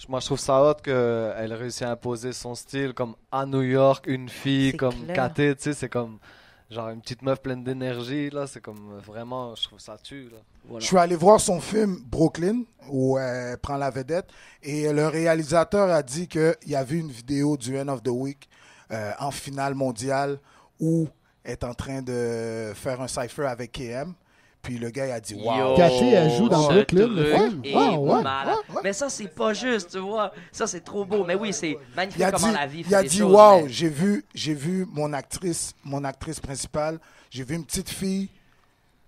Moi, je trouve ça hot qu'elle réussit à imposer son style comme à New York, une fille C'est comme clair. KT, tu sais, c'est comme genre une petite meuf pleine d'énergie, là, c'est comme vraiment, je trouve ça tue, là. voilà. Je suis allé voir son film Brooklyn, où elle prend la vedette, et le réalisateur a dit qu'il y a vu une vidéo du End of the Week en finale mondiale où elle est en train de faire un cypher avec KM. Puis le gars il a dit Yo, wow. Katé, elle joue dans ce Brooklyn, le truc film? est Ah, ouais, malade. ouais. Mais ça, c'est pas juste, tu vois. Ça, c'est trop beau. Mais oui, c'est magnifique Il a comment dit, la vie fait il a des dit choses, wow, mais- j'ai vu mon actrice principale, j'ai vu une petite fille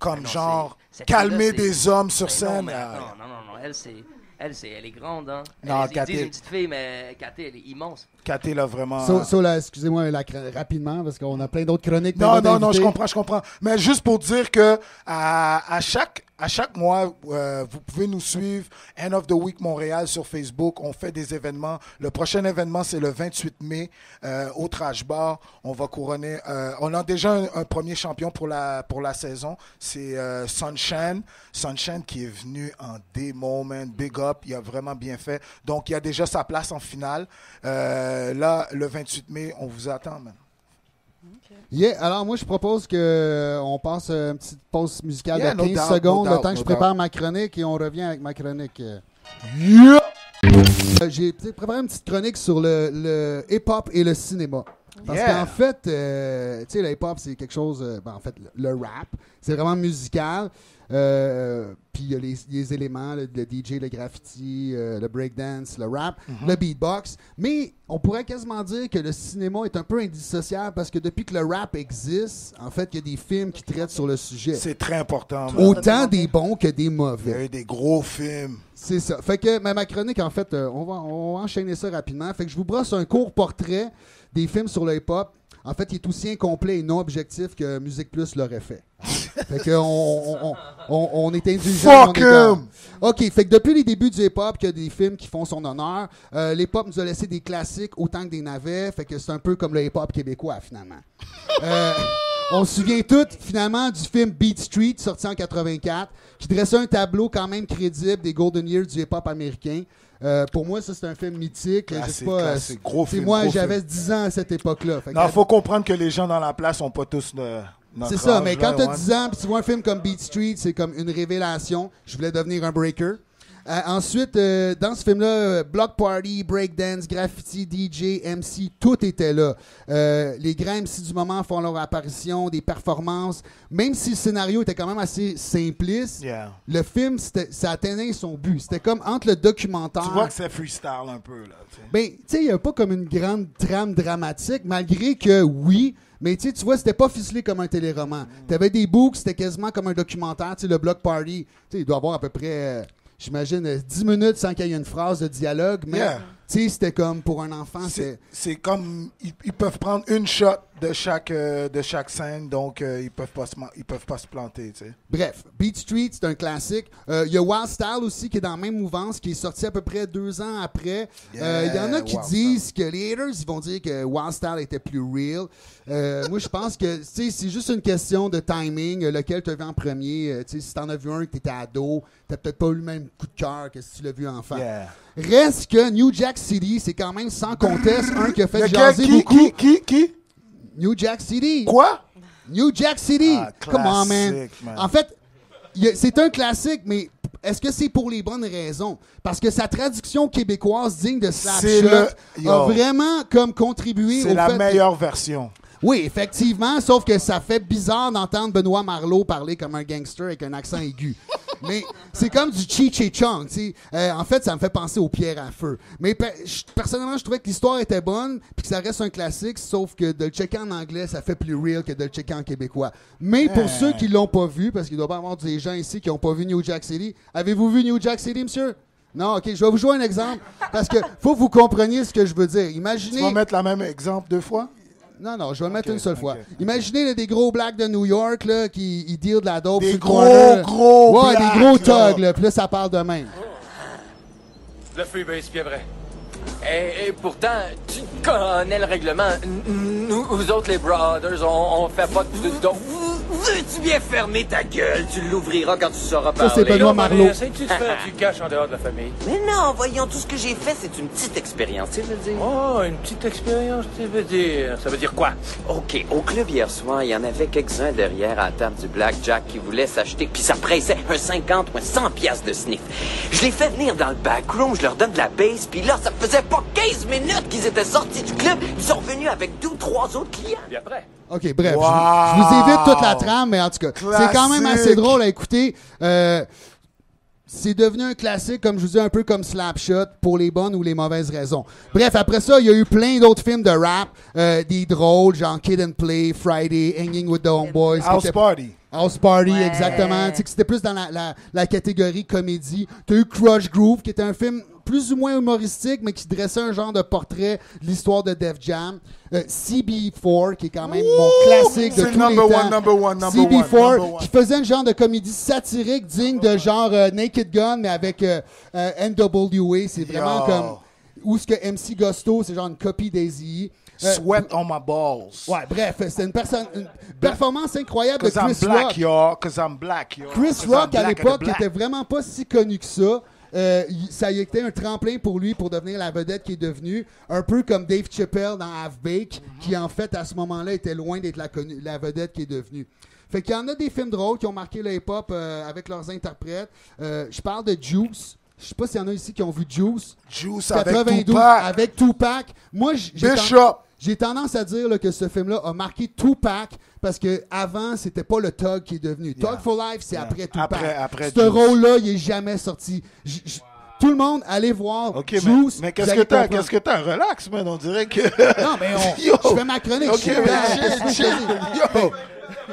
comme non, genre cette calmer fille-là, c'est- des hommes sur Mais scène. Non, mais Ah, attends, non. Elle est grande, hein. Non, Ils Katé- disent une petite fille, mais Katé, elle est immense. Katé l'a vraiment. Là, excusez-moi rapidement, parce qu'on a plein d'autres chroniques. Non, plein non, d'autres je invités. comprends. Mais juste pour dire que à chaque mois, vous pouvez nous suivre. End of the Week Montréal sur Facebook. On fait des événements. Le prochain événement, c'est le 28 mai au Trash Bar. On va couronner. On a déjà un premier champion pour la saison. C'est Sunshine. Sunshine qui est venu en démo, man. Big up. Il a vraiment bien fait. Donc, il a déjà sa place en finale. Là, le 28 mai, on vous attend, man. Yeah, alors moi je propose qu'on passe une petite pause musicale Yeah, de no 15 doubt, secondes, no le doubt, temps que no je prépare ma chronique et on revient avec ma chronique. J'ai préparé une petite chronique sur le hip-hop et le cinéma. Parce Yeah. qu'en fait, tu sais, le hip-hop, c'est quelque chose... en fait, le rap, c'est vraiment musical. Puis il y a les éléments, le DJ, le graffiti, le breakdance, le rap, le beatbox. Mais on pourrait quasiment dire que le cinéma est un peu indissociable parce que depuis que le rap existe, en fait, il y a des films qui traitent sur le sujet. C'est très important, man. Autant des bons que des Il y a mauvais. eu des gros films. C'est ça. Fait que ma chronique, en fait, on va enchaîner ça rapidement. Fait que je vous brosse un court portrait des films sur le hip-hop. En fait, il est aussi incomplet et non objectif que Musique Plus l'aurait fait. Fait que on est indulgent. Fuck him! OK, fait que depuis les débuts du hip-hop, qu'il y a des films qui font son honneur, l'hip-hop nous a laissé des classiques autant que des navets. Fait que c'est un peu comme le hip-hop québécois, finalement. On se souvient tous, finalement, du film Beat Street, sorti en 84, qui dressait un tableau quand même crédible des Golden Years du hip-hop américain. Pour moi, ça, c'est un film mythique. Je sais Classique, pas, classique. Gros c'est film, moi, gros j'avais film. 10 ans à cette époque-là. Fait que Non, il faut comprendre que les gens dans la place n'ont pas tous notre c'est ça, âge, mais là, quand tu as ouais. 10 ans et tu vois un film comme Beat Street, c'est comme une révélation. Je voulais devenir un breaker. Ensuite, dans ce film-là, Block Party, Breakdance, Graffiti, DJ, MC, tout était là. Les grands MC du moment font leur apparition, des performances. Même si le scénario était quand même assez simpliste, Yeah. le film, ça atteignait son but. C'était comme entre le documentaire... Tu vois que c'est freestyle un peu, là. Tu sais. Ben, tu sais, il n'y a pas comme une grande trame dramatique, malgré que oui, mais tu vois, c'était pas ficelé comme un téléroman. T'avais des boucles, c'était quasiment comme un documentaire. Tu sais, le Block Party, tu sais, il doit avoir à peu près, j'imagine, 10 minutes sans qu'il y ait une phrase de dialogue, mais Yeah. tu sais, c'était comme pour un enfant, C'est comme ils peuvent prendre une shot de chaque scène, donc ils peuvent pas se planter, tu sais. Bref, Beat Street, c'est un classique. Il y a Wild Style aussi qui est dans la même mouvance, qui est sorti à peu près 2 ans après. Il y en a qui Wild disent que les haters, ils vont dire que Wild Style était plus real. Moi, je pense que c'est juste une question de timing, lequel tu as vu en premier. Si tu en as vu un que tu étais ado, tu peut-être pas eu le même coup de cœur que si tu l'as vu enfant. Yeah. Reste que New Jack City, c'est quand même sans conteste un qui a fait Lequel? jaser beaucoup. Qui? New Jack City. Quoi? New Jack City. Ah, Come on, man. classique, man. En fait, c'est un classique, mais est-ce que c'est pour les bonnes raisons? Parce que sa traduction québécoise digne de C'est Slapshot le- a yo. vraiment comme contribué au C'est la fait que- meilleure version. Oui, effectivement, sauf que ça fait bizarre d'entendre Benoît Marleau parler comme un gangster avec un accent aigu. Mais c'est comme du Cheech et Chong, tu sais. En fait, ça me fait penser aux pierres à feu. Mais personnellement, je trouvais que l'histoire était bonne puis que ça reste un classique, sauf que de le checker en anglais, ça fait plus real que de le checker en québécois. Mais pour ceux qui l'ont pas vu, parce qu'il doit pas y avoir des gens ici qui n'ont pas vu New Jack City, avez-vous vu New Jack City, monsieur? Non, OK, je vais vous jouer un exemple parce que faut que vous compreniez ce que je veux dire. Tu Imaginez... vas mettre la même exemple 2 fois? Non, je vais le mettre Ok, une seule fois. ok. Imaginez là, des gros blacks de New York là, qui ils deal de la dope Des sur le gros, corner. gros Ouais, des gros blacks, là. thugs, là. Puis là, ça parle de même. Le freebase, puis vrai. Et pourtant, tu connais le règlement. Nous autres, les Brothers, on fait pas de dons. Veux-tu bien fermer ta gueule? Tu l'ouvriras quand tu sauras parler. Ça, c'est Benoît Marleau. Essayes-tu de faire du cash en dehors de la famille? Mais non, voyons, tout ce que j'ai fait, c'est une petite expérience, tu veux dire. Oh, une petite expérience, tu veux dire. Ça veut dire quoi? OK, au club hier soir, il y en avait quelques-uns derrière à la table du Blackjack qui voulaient s'acheter, puis ça pressait un 50 ou un 100 piastres de sniff. Je les fais venir dans le backroom, je leur donne de la base, puis là, ça faisait pas 15 minutes qu'ils étaient sortis du club. Ils sont revenus avec 2 ou 3 autres clients. Puis après... OK, bref, je vous évite toute la trame, mais en tout cas, c'est quand même assez drôle à écouter. C'est devenu un classique, comme je vous dis, un peu comme Slapshot, pour les bonnes ou les mauvaises raisons. Bref, après ça, il y a eu plein d'autres films de rap, des drôles, genre Kid and Play, Friday, Hanging with the Homeboys. House Party. House Party, exactement. Tu sais que c'était plus dans la catégorie comédie. T'as eu Crush Groove, qui était un film plus ou moins humoristique, mais qui dressait un genre de portrait de l'histoire de Def Jam. CB4, qui est quand même mon classique de tous les temps. CB4, qui faisait un genre de comédie satirique digne de genre Naked Gun, mais avec NWA. C'est vraiment comme... Où ce que MC Gusto, c'est genre une copie d'Eazy-E. Sweat on my balls. Ouais, bref, c'est une performance incroyable de Chris Rock. Chris Rock, à l'époque, qui était vraiment pas si connu que ça. Ça a été un tremplin pour lui pour devenir la vedette qu'il est devenu. Un peu comme Dave Chappelle dans Half-Baked, qui en fait, à ce moment-là, était loin d'être la vedette qu'il est devenu. Fait qu'il y en a des films drôles qui ont marqué le hip-hop avec leurs interprètes. Je parle de Juice. Je sais pas s'il y en a ici qui ont vu Juice. Juice 92, avec Tupac. Moi, j'ai tendance à dire là, que ce film-là a marqué Tupac parce que avant c'était pas le Thug qui est devenu. Thug for Life, c'est après Tupac. Après ce rôle-là, il est jamais sorti. Tout le monde, allez voir Juice. Mais qu'est-ce que t'as? Relax, man. On dirait que... Non, mais je fais ma chronique.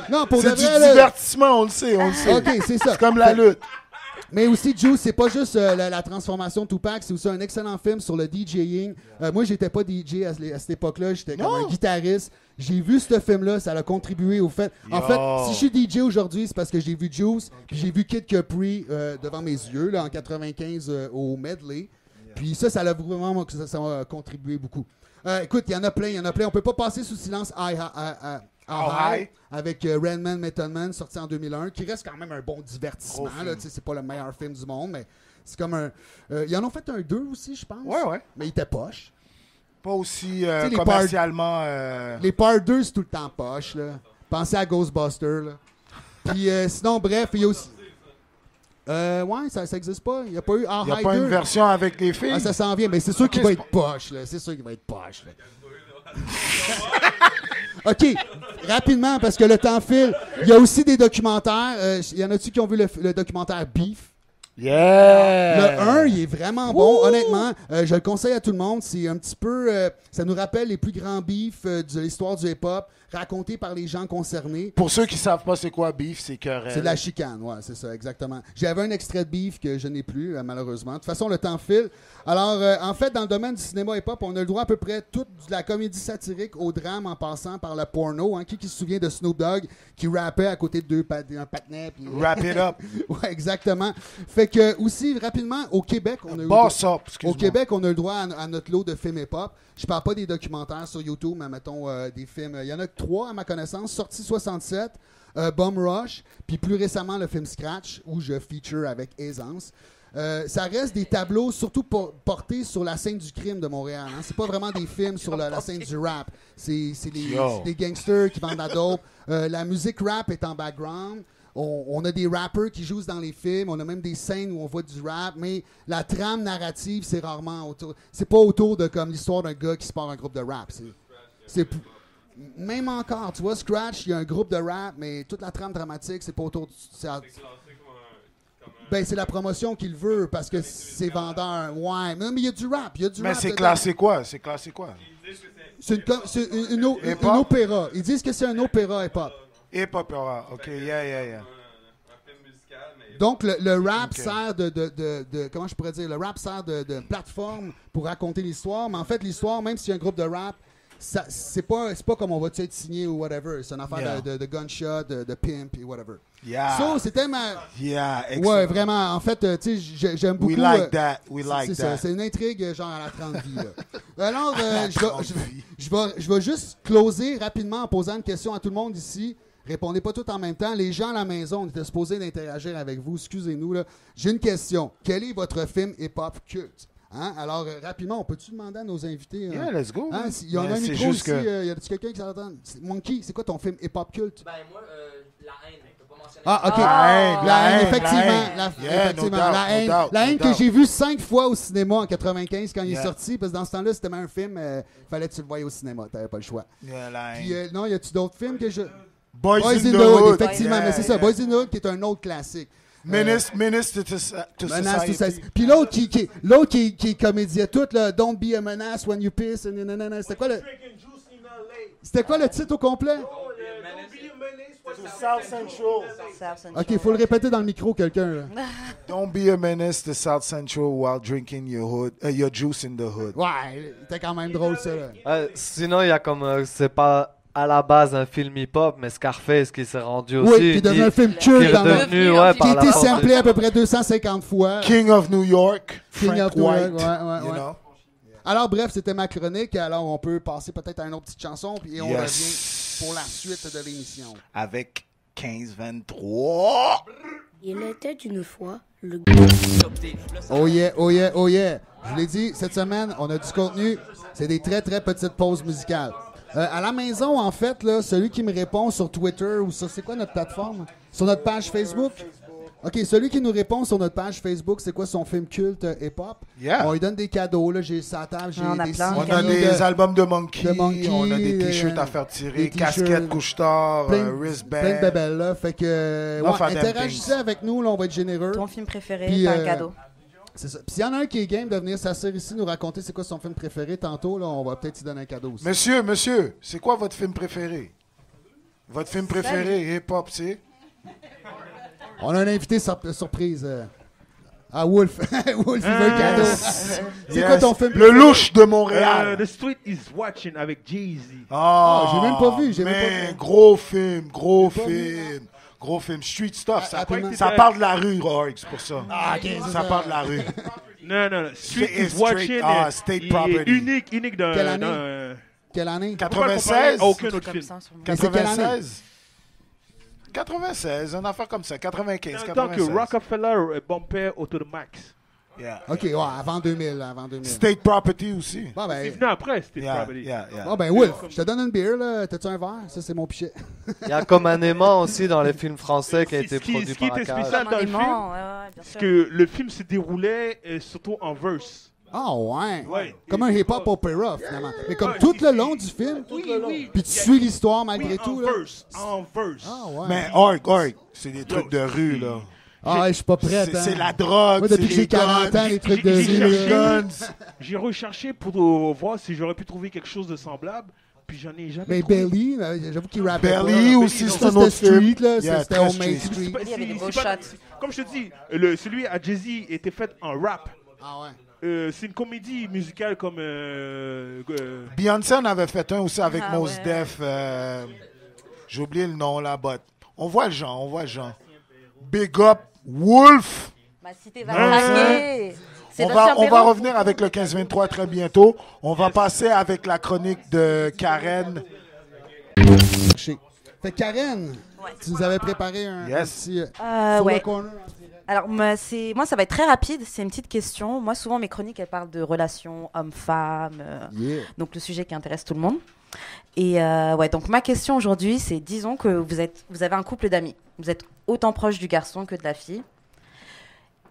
Non, pour c'est du divertissement, on le sait. OK, c'est ça. C'est comme la lutte. Mais aussi, Juice, c'est pas juste la transformation de Tupac, c'est aussi un excellent film sur le DJing. Moi, j'étais pas DJ à cette époque-là, j'étais comme un guitariste. J'ai vu ce film-là, ça a contribué au fait. En fait, si je suis DJ aujourd'hui, c'est parce que j'ai vu Juice, puis j'ai vu Kid Capri devant mes yeux, là, en 95 au Medley. Puis ça a vraiment ça a contribué beaucoup. Écoute, il y en a plein. On peut pas passer sous silence High avec Redman Method Man, sorti en 2001, qui reste quand même un bon divertissement. C'est pas le meilleur film du monde, mais c'est comme un... ils en ont fait un 2 aussi, je pense. Ouais. Mais il était poche. Pas aussi commercialement... Les Part 2, c'est tout le temps poche. Là. Pensez à Ghostbusters. Là. Puis sinon, bref, il y a aussi... ouais, ça existe pas. Il n'y a pas eu High 2. Il n'y a pas une version avec les filles. Ça s'en vient, mais c'est sûr qu'il va être poche. Là. C'est sûr qu'il va être poche. Là. OK, rapidement, parce que le temps file. Il y a aussi des documentaires. Il y en a-tu qui ont vu le documentaire Beef? Yeah! Le 1, il est vraiment bon, honnêtement. Je le conseille à tout le monde. C'est un petit peu... ça nous rappelle les plus grands beefs de l'histoire du hip-hop, racontés par les gens concernés. Pour ceux qui savent pas c'est quoi Beef, c'est querelle. C'est de la chicane, ouais, c'est ça, exactement. J'avais un extrait de Beef que je n'ai plus, malheureusement. De toute façon, le temps file. Alors, en fait, dans le domaine du cinéma hip-hop, on a le droit à peu près toute de la comédie satirique au drame en passant par le porno. Hein. Qui se souvient de Snoop Dogg qui rappait à côté de un patinet? Puis... Wrap it up. Ouais, exactement. Fait que, aussi, rapidement, au Québec, on a au Québec, on a le droit à notre lot de films hip-hop. Je parle pas des documentaires sur YouTube, mais mettons des films. Il y en a 3 à ma connaissance. Sorti 67, Bum Rush, puis plus récemment le film Scratch, où je feature avec aisance. Ça reste des tableaux surtout portés sur la scène du crime de Montréal. Hein. C'est pas vraiment des films sur la scène du rap. C'est des gangsters qui vendent la dope. La musique rap est en background. On a des rappers qui jouent dans les films. On a même des scènes où on voit du rap. Mais la trame narrative, c'est rarement autour. C'est pas autour de comme l'histoire d'un gars qui se part un groupe de rap. Même encore, tu vois, Scratch, il y a un groupe de rap, mais toute la trame dramatique, c'est pas autour de... Ben, c'est la promotion qu'il veut, parce que c'est vendeur. Ouais, mais il y a du rap, mais c'est classé quoi? C'est une opéra. Ils disent que c'est un opéra hip-hop. Hip-hop, OK, yeah. Donc, le rap sert de... Comment je pourrais dire? Le rap sert de plateforme pour raconter l'histoire, mais en fait, l'histoire, même s'il y a un groupe de rap, c'est pas comme on va être signé ou whatever. C'est une affaire de gunshot, de pimp et whatever. Yeah. So, c'était ma... Yeah, excellent. Ouais, vraiment. En fait, tu sais, j'aime beaucoup... We like that. We like c'est that. ça. C'est une intrigue genre à la 30 vies. Là. Alors, je vais juste closer rapidement en posant une question à tout le monde ici. Répondez pas tout en même temps. Les gens à la maison, on était supposés d'interagir avec vous. Excusez-nous. Là. J'ai une question. Quel est votre film hip-hop culte? Hein? Alors, rapidement, on peut-tu demander à nos invités? Yeah, let's go. Hein? Il y en a un micro ici. Y a-t-il quelqu'un qui s'entend? Monkey, c'est quoi ton film hip-hop culte? Ben, moi, La haine, mais je peux pas mentionner. Ah, OK. La haine, Effectivement. La haine que j'ai vu 5 fois au cinéma en 95 quand il est sorti, parce que dans ce temps-là, c'était même un film, fallait que tu le voyais au cinéma, t'avais pas le choix. Puis, non, y a-tu d'autres films que je... Boys in the Hood. Effectivement, mais c'est ça. Boys in the Hood qui est un autre classique. Menace to Society. Puis l'autre qui est comédien tout, là, Don't be a menace when you piss. C'était quoi le titre au complet? South Central. OK, il faut le répéter dans le micro, quelqu'un. Là. Don't be a menace to South Central while drinking your juice in the hood. Ouais, c'était quand même drôle, ça. Là. Sinon, il y a comme... c'est pas à la base un film hip-hop, mais Scarface qui s'est rendu aussi... Oui, qui est devenu un film culte. Qui a été samplé à peu près 250 fois. King of New York. King of New York, ouais. You know? Alors, bref, c'était ma chronique. Alors, on peut passer peut-être à une autre petite chanson, puis on revient pour la suite de l'émission. Avec 15-23. Il était une fois le... Oh yeah. Je vous l'ai dit, cette semaine, on a du contenu. C'est des très, très petites pauses musicales. À la maison, en fait, là, celui qui me répond sur Twitter ou sur... C'est quoi notre plateforme? Sur notre page Facebook? OK, celui qui nous répond sur notre page Facebook, c'est quoi son film culte hip-hop? Yeah. On lui donne des cadeaux. Là, j'ai sa table, j'ai des On a des albums de Monkey, on a des t-shirts à faire tirer, casquettes, couche-tard, wristband. Plein de bébelles, là. Fait que, interagissez avec nous, là, on va être généreux. Ton film préféré, Puis, t'as un cadeau. C'est ça. Puis s'il y en a un qui est game de venir s'asseoir ici, nous raconter c'est quoi son film préféré tantôt, là, on va peut-être lui donner un cadeau aussi. Monsieur, c'est quoi votre film préféré? Votre film préféré hip-hop, c'est? On a un invité surprise. Wolf. Wolf, il veut un cadeau. C'est quoi ton film préféré? Le louche de Montréal. The Street is Watching avec Jay-Z. J'ai même pas vu. Gros film. Gros film, street stuff, ça parle de la rue, Roy, c'est pour ça. Ça parle de la rue. Non, Street is Watching. State property. Unique dans... Quelle année? 96? Aucun autre film. 96? 96, une affaire comme ça, 95, 96. Tant que Rockefeller bumpait Auto de Max. Yeah. OK, ouais, avant 2000. State Property aussi. Bon, ben, c'est venu après, State Property. Bon, ben, Wolf, je te donne une bière, là. T'as-tu un verre? Ça, c'est mon pichet. Il y a comme un aimant aussi dans les films français qui a été produit par Ce qui était spécial dans le film, c'est que le film se déroulait surtout en verse. Ah ouais. Comme un hip-hop opéra, finalement. Mais comme tout le long du film. Oui. Puis tu suis l'histoire malgré tout. En verse. Ah ouais. Mais Org, c'est des trucs de rue, là. Ah, je suis pas prêt. C'est la drogue. Moi, depuis que j'ai 40 ans, les trucs de rue. J'ai recherché pour voir si j'aurais pu trouver quelque chose de semblable. Puis j'en ai jamais mais trouvé. Belly, j'avoue qu'il rappait Belly aussi, c'est un autre street, là. Yeah, c'était au Main Street. Il y avait des beaux shots. Comme je te dis, celui à Jay-Z était fait en rap. Ah ouais. C'est une comédie musicale comme... Beyoncé en avait fait un aussi avec Mos Def. J'ai oublié le nom là, but on voit le genre. Big up, Wolf! Ma cité va craquer! On va revenir avec le 15-23 très bientôt. On va passer avec la chronique de Karen. Fait Karen, tu nous avais préparé un petit... ouais. Alors, moi, ça va être très rapide. C'est une petite question. Moi, souvent, mes chroniques, elles parlent de relations hommes-femmes. Donc, le sujet qui intéresse tout le monde. Et donc, ma question aujourd'hui, c'est disons que vous avez un couple d'amis. Vous êtes autant proche du garçon que de la fille.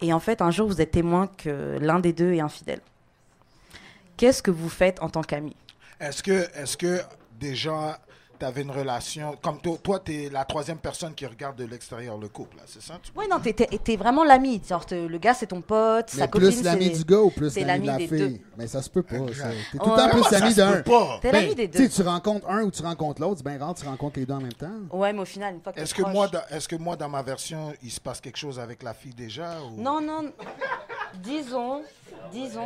Et en fait, un jour, vous êtes témoin que l'un des deux est infidèle. Qu'est-ce que vous faites en tant qu'ami? Est-ce que déjà... tu avais une relation, comme toi, tu es la troisième personne qui regarde de l'extérieur le couple, là, c'est ça? Oui, non, t'es vraiment l'ami. Genre, le gars, c'est ton pote, sa copine, plus l'ami du gars ou plus l'ami de la fille? Mais ça se peut pas, ça. T'es tout le temps plus l'ami d'un. T'es l'ami des deux. Tu rencontres un ou tu rencontres l'autre, c'est bien rare, tu rencontres les deux en même temps. Ouais, mais au final, une fois que Est-ce que moi, dans ma version, il se passe quelque chose avec la fille déjà? Ou... Non. disons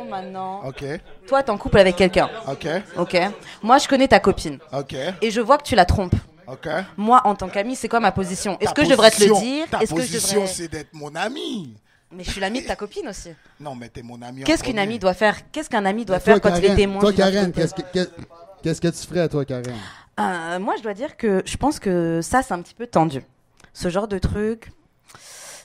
maintenant. OK. Toi, t'es en couple avec quelqu'un. OK. OK. Moi, je connais ta copine. OK. Et je vois que tu la trompes. OK. Moi, en tant qu'ami, c'est quoi ma position? Est-ce que je devrais te le dire? Ta Est-ce que je position, devrais... c'est d'être mon ami. Mais je suis l'ami de ta copine aussi. Non, mais t'es mon ami. Qu'est-ce qu'une amie doit faire? Qu'est-ce qu'un ami doit faire quand il est témoin? Toi, Karen, qu'est-ce que tu ferais, toi, Karen? Moi, je dois dire que je pense que ça, c'est un petit peu tendu. Ce genre de truc,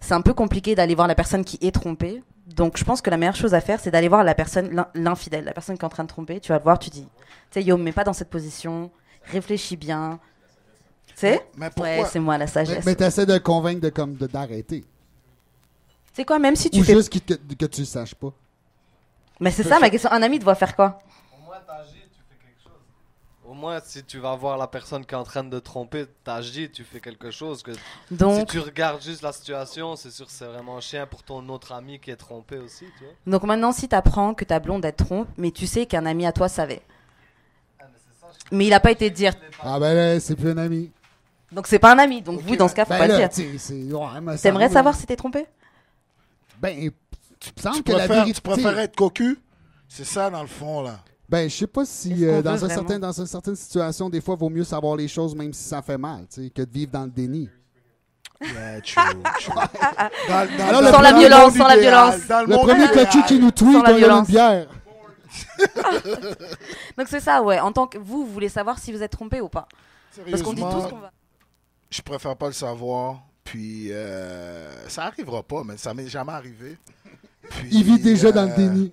c'est un peu compliqué d'aller voir la personne qui est trompée. Donc, je pense que la meilleure chose à faire, c'est d'aller voir la personne, l'infidèle, la personne qui est en train de tromper. Tu vas le voir, tu dis, tu sais, yo, me mets pas dans cette position, réfléchis bien. Tu sais? Ouais, c'est moi la sagesse. Mais t'essaies de le convaincre d'arrêter. C'est quoi, même si tu Ou fais... juste que tu le saches pas. Mais c'est ça ma question. Un ami doit faire quoi? Au moins, t'agis, tu fais quelque chose. Au moins, si tu vas voir la personne qui est en train de tromper, t'agis, tu fais quelque chose. Donc, si tu regardes juste la situation, c'est sûr que c'est vraiment chiant pour ton autre ami qui est trompé aussi, tu vois. Donc maintenant, si t'apprends que ta blonde elle te trompe, mais tu sais qu'un ami à toi savait. Mais il a pas été dire. Ah ben là, c'est plus un ami. Donc c'est pas un ami. Donc vous, dans ce cas, faut pas le dire. T'aimerais savoir si t'es trompé? Ben, tu penses tu que la vérité... Tu préfères être cocu? C'est ça, dans le fond, là. Ben, je sais pas si dans une certaine situation, des fois, il vaut mieux savoir les choses même si ça fait mal, que de vivre dans le déni. Yeah, true. Sans la violence, sans la violence. Le premier cocu qui nous tweet, on a une bière. Donc c'est ça, ouais. En tant que vous voulez savoir si vous êtes trompé ou pas. Parce qu'on dit tous qu'on va... Je préfère pas le savoir. Puis, ça arrivera pas, mais ça m'est jamais arrivé. Puis, il vit déjà dans le déni.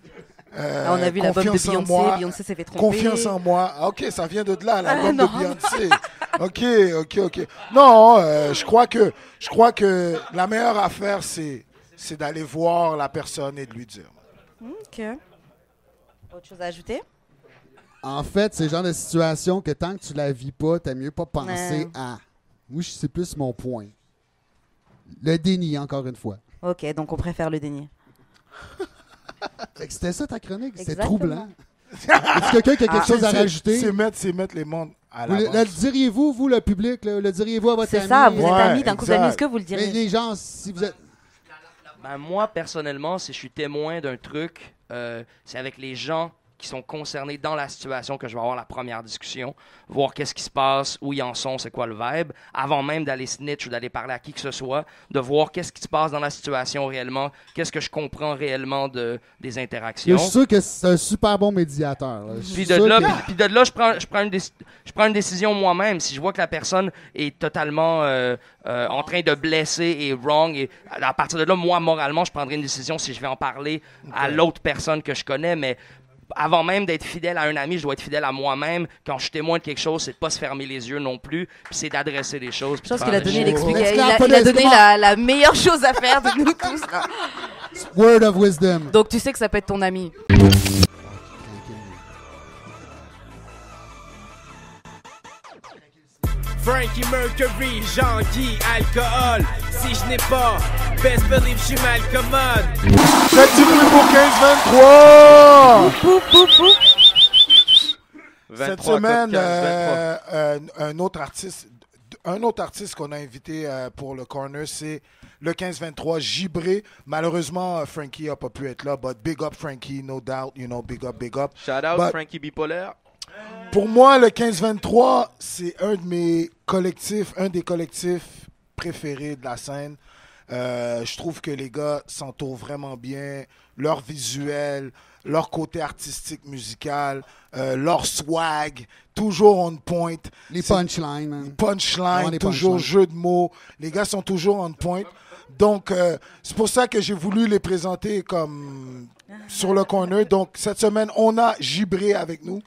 On a vu l'album de Beyoncé. Beyoncé s'est fait tromper. Confiance en moi. OK, ça vient de là, l'album de Beyoncé. OK. Non, je crois que la meilleure affaire, c'est d'aller voir la personne et de lui dire. OK. Autre chose à ajouter? En fait, c'est le genre de situation que tant que tu la vis pas, t'as mieux pas penser à... Moi, c'est plus mon point. Le déni, encore une fois. OK, donc on préfère le déni. C'était ça ta chronique? C'était troublant. Est-ce quelqu'un qui a quelque chose à rajouter? C'est mettre les mondes à l'avance. Le diriez-vous, vous, le public? Le diriez-vous à votre ami? C'est ça, vous êtes amis d'un couple d'amis. Est-ce que vous le diriez? Mais les gens, si vous êtes... Ben, moi, personnellement, si je suis témoin d'un truc, c'est avec les gens qui sont concernés dans la situation que je vais avoir la première discussion, voir qu'est-ce qui se passe, où ils en sont, c'est quoi le vibe, avant même d'aller snitch ou d'aller parler à qui que ce soit, de voir qu'est-ce qui se passe dans la situation réellement, qu'est-ce que je comprends réellement des interactions. Je suis sûr que c'est un super bon médiateur. Puis de là, je prends une décision moi-même. Si je vois que la personne est totalement en train de blesser et wrong, et à partir de là, moi, moralement, je prendrai une décision si je vais en parler à l'autre personne que je connais, mais avant même d'être fidèle à un ami, je dois être fidèle à moi-même. Quand je suis témoin de quelque chose, c'est de pas se fermer les yeux non plus, puis c'est d'adresser les choses. Je pense qu'il a donné il a donné la meilleure chose à faire de nous tous. Là. Word of wisdom. Donc tu sais que ça peut être ton ami. Frankie Mercury, Jean-Guy, alcool. Si je n'ai pas, best believe je suis mal commode. Petit bruit pour 15-23! Cette semaine, un autre artiste qu'on a invité pour le corner, c'est le 15-23, Gibré. Malheureusement, Frankie n'a pas pu être là, but big up Frankie, no doubt, big up. Shout out Frankie Bipolaire. Pour moi, le 15-23, c'est un des collectifs préférés de la scène. Je trouve que les gars s'entourent vraiment bien. Leur visuel, leur côté artistique musical, leur swag, toujours on point. Les punchlines. Toujours jeu de mots. Les gars sont toujours on point. Donc, c'est pour ça que j'ai voulu les présenter comme sur le corner. Donc, cette semaine, on a Gibré avec nous.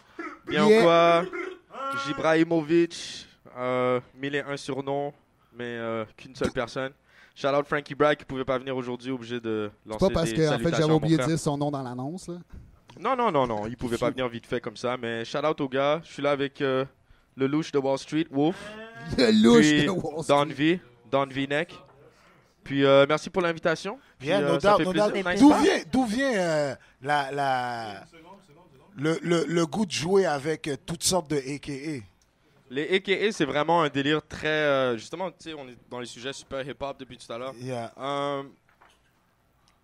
Bien ou quoi? Gibrahimovic, 1001 surnoms, mais qu'une seule personne. Shout out Frankie Bragg qui pouvait pas venir aujourd'hui, obligé de lancer des salutations. C'est pas parce que en fait, j'avais oublié de dire son nom dans l'annonce. Là. Non, il pouvait pas venir vite fait comme ça, mais shout out aux gars. Je suis là avec le louche de Wall Street, Wolf. Le louche de Wall Street. Don V-Neck. Puis merci pour l'invitation. Bien, no doubt. D'où vient le goût de jouer avec toutes sortes de AKA? Les AKA, c'est vraiment un délire très... justement, tu sais, on est dans les sujets super hip-hop depuis tout à l'heure. Yeah.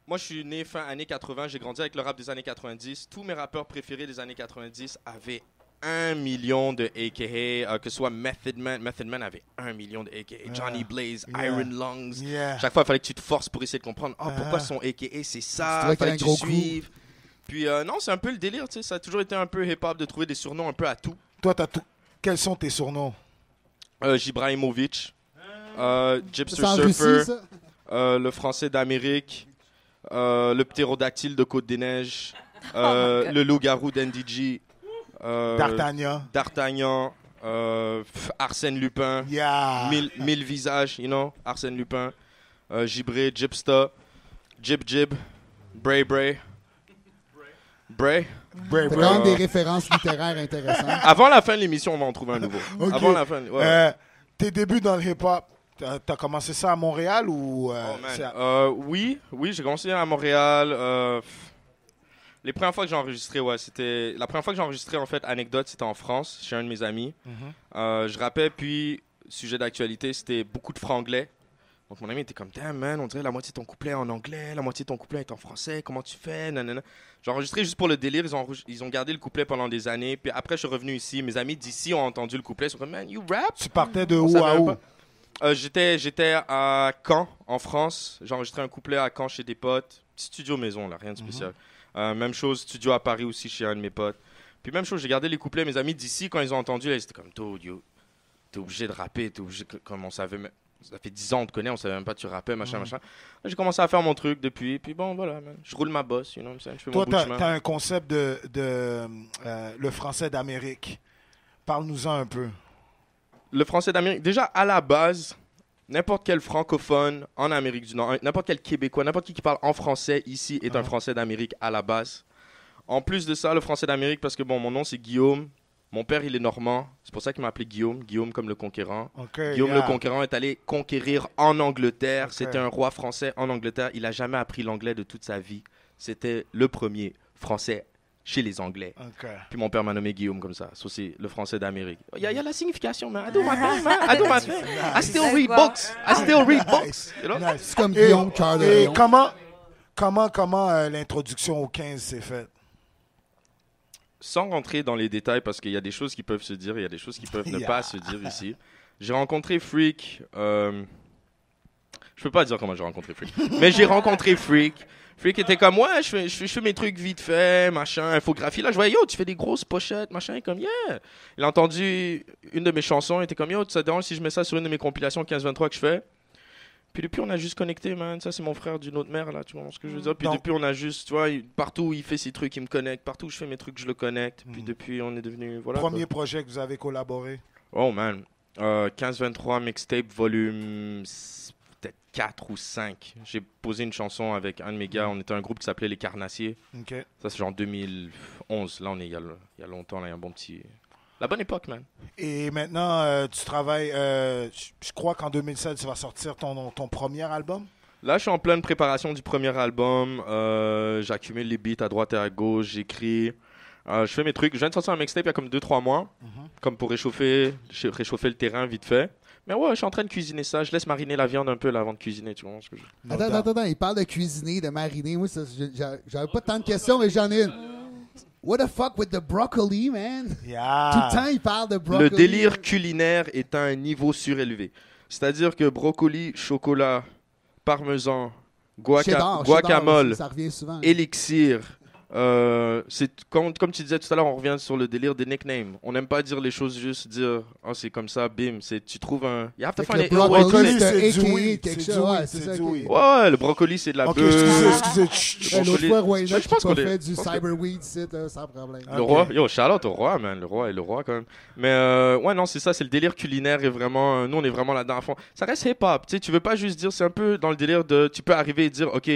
Moi, je suis né fin années 80, j'ai grandi avec le rap des années 90. Tous mes rappeurs préférés des années 90 avaient 1 million de AKA, que ce soit Method Man. Method Man avait 1 million de AKA. Johnny Blaze, Iron Lungs. Chaque fois, il fallait que tu te forces pour essayer de comprendre. Pourquoi son AKA, c'est ça? Il fallait que tu suives. Puis non, c'est un peu le délire, tu sais. Ça a toujours été un peu hip-hop de trouver des surnoms un peu à tout. Toi, quels sont tes surnoms? Jibrahimovic, Gypster Surfer, le Français d'Amérique, le Ptérodactyle de Côte-des-Neiges, le Loup-garou d'NDG, D'Artagnan, Arsène Lupin, mille visages, you know, Arsène Lupin, Gibré, Gypsta, Jib, Bray. C'est quand même des références littéraires intéressantes. Avant la fin de l'émission, on va en trouver un nouveau. Okay. Avant la fin. Tes débuts dans le hip-hop, t'as commencé ça à Montréal ou Oui, j'ai commencé à Montréal. Les premières fois que j'ai enregistré, c'était la première fois que j'ai enregistré en fait anecdote, c'était en France chez un de mes amis. Je rappais, puis sujet d'actualité, c'était beaucoup de franglais. Donc mon ami était comme damn man, on dirait la moitié de ton couplet est en anglais, la moitié de ton couplet est en français, comment tu fais, nanana. J'ai enregistré juste pour le délire, ils ont gardé le couplet pendant des années, puis après je suis revenu ici, mes amis d'ici ont entendu le couplet, ils sont comme man, you rap? Tu partais de où à où? J'étais à Caen, en France, j'ai enregistré un couplet à Caen chez des potes, petit studio maison là, rien de spécial. Même chose, studio à Paris aussi chez un de mes potes. Puis même chose, j'ai gardé les couplets, mes amis d'ici quand ils ont entendu, là, ils étaient comme t'es obligé de rapper, comme on savait. Ça fait 10 ans on te connaît, on savait même pas que tu rappais, machin. J'ai commencé à faire mon truc depuis, puis bon, voilà, man. Je roule ma bosse, you know, je fais mon bout de chemin. Toi, t'as un concept de le français d'Amérique. Parle-nous-en un peu. Le français d'Amérique, déjà, à la base, n'importe quel francophone en Amérique du Nord, n'importe quel Québécois, n'importe qui parle en français ici est un français d'Amérique à la base. En plus de ça, le français d'Amérique, parce que bon, mon nom c'est Guillaume. Mon père, il est normand. C'est pour ça qu'il m'a appelé Guillaume. Guillaume comme le conquérant. Guillaume le conquérant est allé conquérir en Angleterre. C'était un roi français en Angleterre. Il n'a jamais appris l'anglais de toute sa vie. C'était le premier français chez les Anglais. Puis mon père m'a nommé Guillaume comme ça. Ça, c'est le français d'Amérique. Il y a la signification, man. I do my thing. I still read books. You know? C'est comme Guillaume, Charles. Et comment l'introduction au 15 s'est faite? Sans rentrer dans les détails, parce qu'il y a des choses qui peuvent se dire, il y a des choses qui peuvent ne pas se dire ici. J'ai rencontré Freak. Je peux pas dire comment j'ai rencontré Freak. Mais j'ai rencontré Freak. Freak était comme, ouais, je fais mes trucs vite fait, machin, infographie. Là, je voyais, yo, tu fais des grosses pochettes, machin. Comme, yeah. Il a entendu une de mes chansons, il était comme, yo, ça te dérange si je mets ça sur une de mes compilations 15-23 que je fais? Puis depuis, on a juste connecté, man. Ça, c'est mon frère d'une autre mère, là. Tu vois ce que je veux dire? Puis depuis, on a juste, tu vois, partout où il fait ses trucs, il me connecte. Partout où je fais mes trucs, je le connecte. Puis depuis, on est devenu, voilà. Premier projet que vous avez collaboré? Oh, man. 15-23 mixtape, volume peut-être 4 ou 5. J'ai posé une chanson avec un de mes gars. On était un groupe qui s'appelait Les Carnassiers. Ça, c'est genre 2011. Là, on est il y a longtemps, là, il y a un bon petit... La bonne époque, man. Et maintenant, tu travailles... je crois qu'en 2007, tu vas sortir ton premier album? Là, je suis en pleine préparation du premier album. J'accumule les beats à droite et à gauche. J'écris. Je fais mes trucs. Je viens de sortir un mixtape il y a comme 2-3 mois. Comme pour réchauffer le terrain vite fait. Mais ouais, je suis en train de cuisiner ça. Je laisse mariner la viande un peu là, avant de cuisiner. Tu vois ce que je... Attends. Il parle de cuisiner, de mariner. Moi, j'avais pas tant de questions, mais j'en ai une. What the fuck with the broccoli, man? Tout le temps, il parle de broccoli. Le délire culinaire est à un niveau surélevé. C'est-à-dire que brocoli, chocolat, parmesan, guacamole, ça revient souvent. Élixir. C'est comme tu disais tout à l'heure, on revient sur le délire des nicknames. On n'aime pas dire les choses juste dire oh c'est comme ça, bim. Tu trouves un. You have to find le brocoli, c'est du quelque chose. Ouais, le brocoli c'est de la bœuf. Excusez. L'autre fois, Wayne, tu pas fait du cyberweed, c'est sans problème. Le roi, yo, shout out au roi, man. Le roi est le roi quand même. Mais ouais, non, c'est ça, c'est le délire culinaire et vraiment, nous on est vraiment là-dedans à fond. Ça reste hip-hop, tu veux pas juste dire, c'est un peu dans le délire de, tu peux arriver et dire, ok,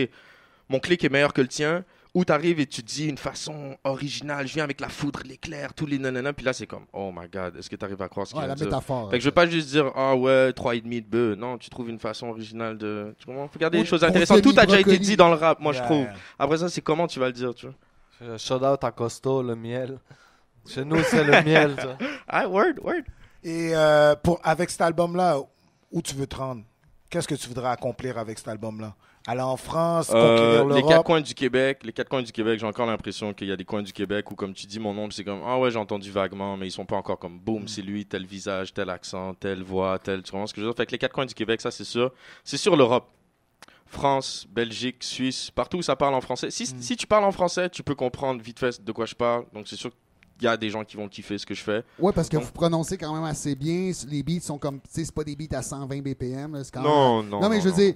mon clic est meilleur que le tien. Où t'arrives et tu dis une façon originale, je viens avec la foudre, l'éclair, tous les nanana, puis là c'est comme, oh my god, est-ce que t'arrives à croire ce qu'il vient de dire? Métaphore. Fait que je veux pas juste dire, ah ouais, 3,5 de bœuf. Non, tu trouves une façon originale de. Tu comprends? Faut garder des choses intéressantes. Tout a déjà été dit dans le rap, moi je trouve. Après ça, c'est comment tu vas le dire, tu vois? Shout out à Costo, le miel. Chez nous, c'est le miel, ça. Ah, word. Et avec cet album-là, où tu veux te rendre? qu'est-ce que tu voudrais accomplir avec cet album-là? Aller en France, conquérir l'Europe? Les quatre coins du Québec, j'ai encore l'impression qu'il y a des coins du Québec où, comme tu dis, mon nom, c'est comme, ah ouais, j'ai entendu vaguement, mais ils sont pas encore comme, boum, c'est lui, tel visage, tel accent, telle voix, tel, tu comprends ce que je veux dire? Fait que les quatre coins du Québec, ça, c'est sûr. C'est sur l'Europe. France, Belgique, Suisse, partout où ça parle en français. Si tu parles en français, tu peux comprendre vite fait de quoi je parle. Donc, c'est sûr qu'il y a des gens qui vont kiffer ce que je fais. Ouais, parce que vous prononcez quand même assez bien. Les beats sont comme, tu sais, c'est pas des beats à 120 BPM. Là, non, mais je veux dire,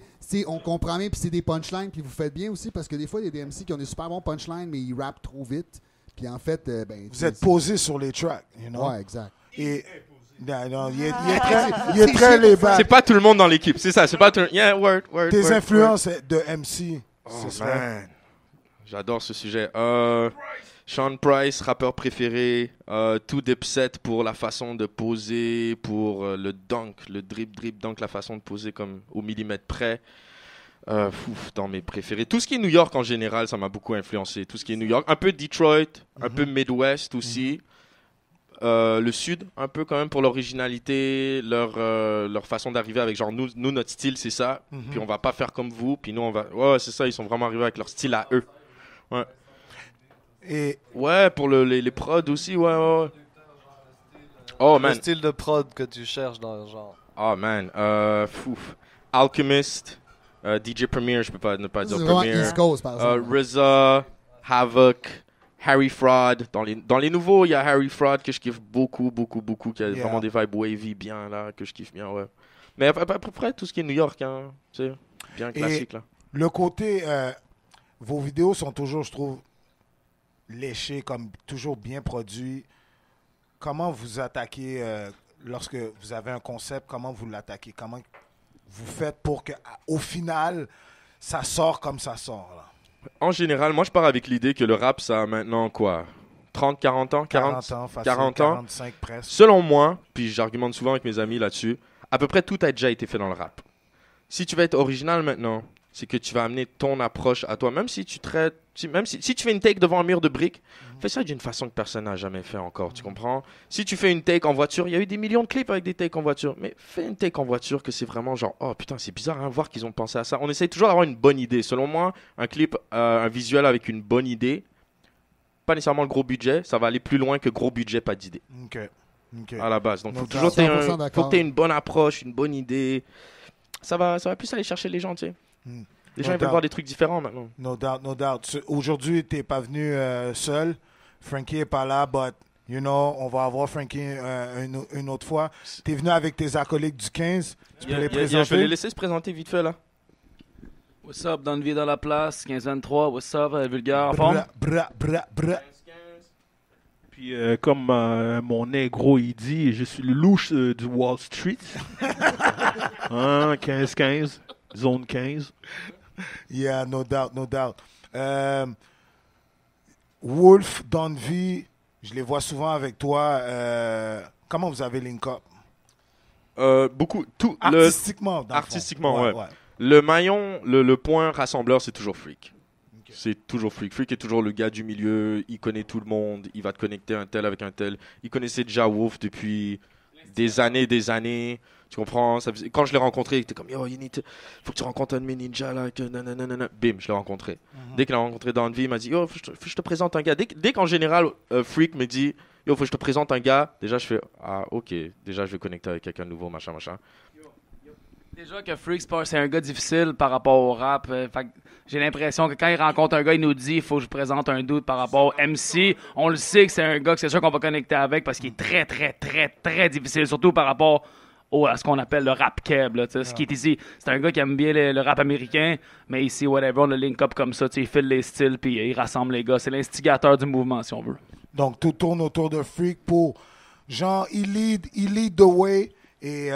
on comprend bien, puis c'est des punchlines, puis vous faites bien aussi, parce que des fois, il y a des MC qui ont des super bons punchlines, mais ils rappent trop vite. Puis en fait, vous êtes posé sur les tracks, you know? Ouais, exact. Et non, il est très léger. C'est pas tout le monde dans l'équipe, c'est ça. C'est pas tout. Yeah, word. Tes influences de MC. Oh man, j'adore ce sujet. Sean Price, rappeur préféré. Tout Dipset pour la façon de poser, pour le dunk, le drip dunk, la façon de poser comme au millimètre près. Dans mes préférés. Tout ce qui est New York en général, ça m'a beaucoup influencé. Tout ce qui est New York, un peu Detroit, un peu Midwest aussi. Le Sud, un peu quand même pour l'originalité, leur façon d'arriver avec genre nous notre style c'est ça, puis on va pas faire comme vous, puis nous on va... Ouais, c'est ça, ils sont vraiment arrivés avec leur style à eux. Ouais. Et... Ouais, pour les prods aussi, ouais. Oh man. Le style de prod que tu cherches dans le genre. Oh man, Alchemist, DJ Premier, je peux pas ne pas dire Premier. East Coast, par exemple. RZA, Havoc, Harry Fraud. Dans les nouveaux, il y a Harry Fraud que je kiffe beaucoup, qui a vraiment des vibes wavy bien là, que je kiffe bien, ouais. Mais à peu près tout ce qui est New York, hein, tu sais, bien classique là. Le côté, vos vidéos sont toujours, je trouve, léchées, comme toujours bien produits. Comment vous attaquez lorsque vous avez un concept? Comment vous l'attaquez? Comment vous faites pour que, au final, ça sort comme ça sort là? En général, moi je pars avec l'idée que le rap ça a maintenant quoi 30, 40 ans 40 ans, facile, 40 ans. 45 presque. Selon moi, puis j'argumente souvent avec mes amis là-dessus, à peu près tout a déjà été fait dans le rap. Si tu veux être original maintenant, c'est que tu vas amener ton approche à toi. Même si tu traites, si tu fais une take devant un mur de briques, fais ça d'une façon que personne n'a jamais fait encore, tu comprends? Si tu fais une take en voiture, il y a eu des millions de clips avec des takes en voiture, mais fais une take en voiture que c'est vraiment genre, oh putain, c'est bizarre, hein, voir qu'ils ont pensé à ça. On essaye toujours d'avoir une bonne idée. Selon moi, un clip, un visuel avec une bonne idée, pas nécessairement le gros budget, ça va aller plus loin que gros budget, pas d'idée. OK. À la base. Donc, faut toujours que tu aies une bonne approche, une bonne idée. Ça va plus aller chercher les gens, tu sais. Les gens ils veulent voir des trucs différents maintenant. No doubt. Aujourd'hui, tu n'es pas venu seul. Frankie n'est pas là, but, you know, on va avoir Frankie une autre fois. Tu es venu avec tes acolytes du 15. Tu peux les présenter? Je vais les laisser se présenter vite fait, là. What's up, Don V dans la place, 15-23. What's up, Vulgaire en forme? Puis, comme mon négro, il dit, je suis le louche du Wall Street. 15-15, zone 15. Yeah, no doubt. Wolf, Don V, je les vois souvent avec toi. Comment vous avez link up? Beaucoup. Artistiquement. Artistiquement, ouais. Le maillon, le point rassembleur, c'est toujours Freak. Okay. C'est toujours Freak. Freak est toujours le gars du milieu. Il connaît tout le monde. Il va te connecter un tel avec un tel. Il connaissait déjà Wolf depuis des années. Tu comprends? Quand je l'ai rencontré, il était comme, yo, faut que tu rencontres un de mes ninjas là. Bim, je l'ai rencontré. Dès qu'il a rencontré Don V, il m'a dit, yo, faut que je te présente un gars. Dès qu'en général, Freak me dit, yo, faut que je te présente un gars, déjà je fais, ah, ok, déjà je vais connecter avec quelqu'un de nouveau, machin. Déjà que Freak, c'est un gars difficile par rapport au rap. J'ai l'impression que quand il rencontre un gars, il nous dit, il faut que je présente un doute par rapport au MC. On le sait que c'est un gars que c'est sûr qu'on va connecter avec parce qu'il est très, très, très, très difficile, surtout par rapport à ce qu'on appelle le rap keb. Là, ce qui est ici, c'est un gars qui aime bien le rap américain, mais ici, whatever, on le link up comme ça, il file les styles puis il rassemble les gars. C'est l'instigateur du mouvement, si on veut. Donc, tout tourne autour de Freak pour, genre, il lead the way et...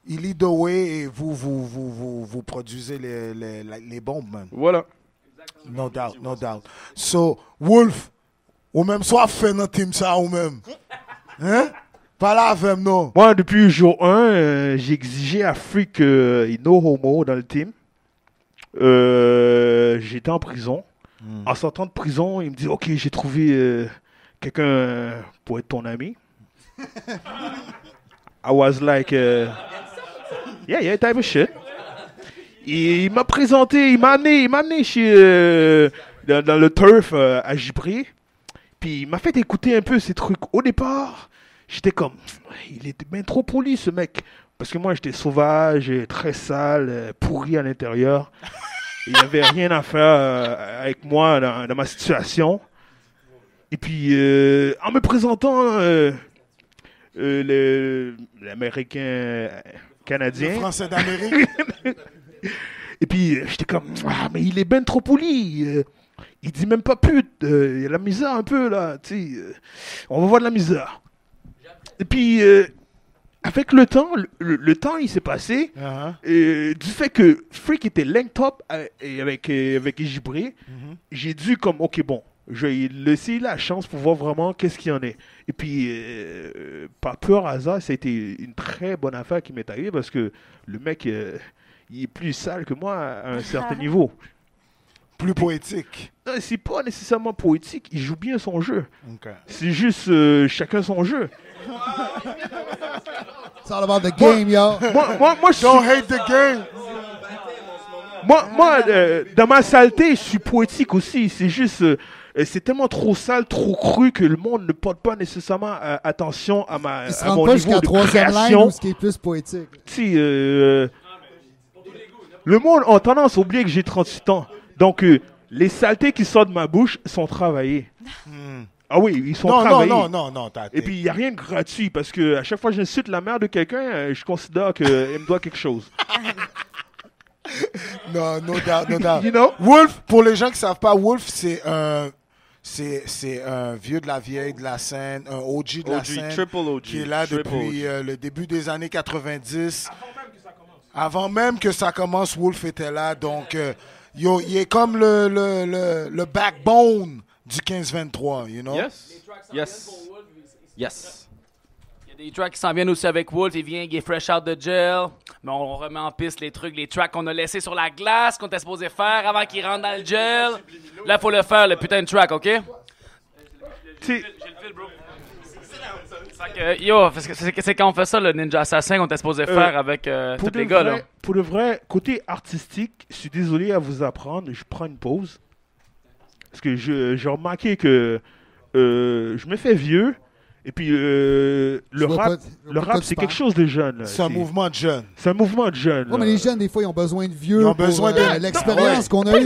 il lead the way et vous produisez les bombes, man. Voilà. No doubt. So, Wolf, ou même soit fait notre team ça ou même. Hein? Pas là avec nous. Moi, depuis le jour 1, j'ai exigé à Freak no homo dans le team. J'étais en prison. En sortant de prison, il me dit, OK, j'ai trouvé quelqu'un pour être ton ami. I was like... Yeah, type of shit. Et il m'a présenté, il m'a amené chez, dans le turf à Gibré. Puis il m'a fait écouter un peu ces trucs. Au départ, j'étais comme, il était bien trop poli ce mec. Parce que moi j'étais sauvage, très sale, pourri à l'intérieur. Il n'y avait rien à faire avec moi dans ma situation. Et puis en me présentant l'Américain canadien. Le Français d'Amérique. Et puis j'étais comme, mais il est ben trop poli. Il dit même pas pute. Il y a la misère un peu là. On va voir de la misère. Et puis avec le temps, le temps il s'est passé. Du fait que Freak était link top avec Gibré, j'ai dû comme, ok bon, je vais laisser la chance pour voir vraiment qu'est-ce qu'il y en est. Et puis, par pur hasard, ça a été une très bonne affaire qui m'est arrivée parce que le mec, il est plus sale que moi à un certain niveau. Plus poétique. Non, c'est pas nécessairement poétique, il joue bien son jeu. Okay. C'est juste chacun son jeu. It's all about the game, yo. Moi, Don't hate the game. Moi, dans ma saleté, je suis poétique aussi. C'est juste, c'est tellement trop sale, trop cru que le monde ne porte pas nécessairement attention à mon niveau de création. Ce qui est plus poétique. Si, le monde a tendance à oublier que j'ai 38 ans. Donc, les saletés qui sortent de ma bouche sont travaillées. Ah oui, ils sont travaillés. Non. Et puis, il n'y a rien de gratuit parce que à chaque fois que j'insulte la mère de quelqu'un, je considère qu'elle me doit quelque chose. No doubt. You know? Wolf, pour les gens qui ne savent pas, Wolf, c'est un vieux de la vieille de la scène, un OG de la scène, triple OG, qui est là depuis le début des années 90. Avant même que ça commence, Wolf était là. Donc, il est comme le backbone du 15-23, you know? Yes. Il y a des tracks qui s'en viennent aussi avec Wolf. Il vient, il est fresh out de jail. Mais on remet en piste les tracks qu'on a laissés sur la glace, qu'on était supposé faire avant qu'il rentre dans le jail. Là, il faut le faire, le putain de track, OK? J'ai le fil, bro. C'est quand on fait ça, le Ninja Assassin, qu'on était supposé faire avec tous les gars, là. Pour le vrai, côté artistique, je suis désolé à vous apprendre, je prends une pause. Parce que j'ai remarqué que je me fais vieux. Et puis, le rap, c'est quelque chose de jeune. C'est un mouvement de jeunes. C'est un mouvement de jeunes. Oui, mais les jeunes, des fois, ils ont besoin de vieux. Ils ont besoin de l'expérience qu'on a eue.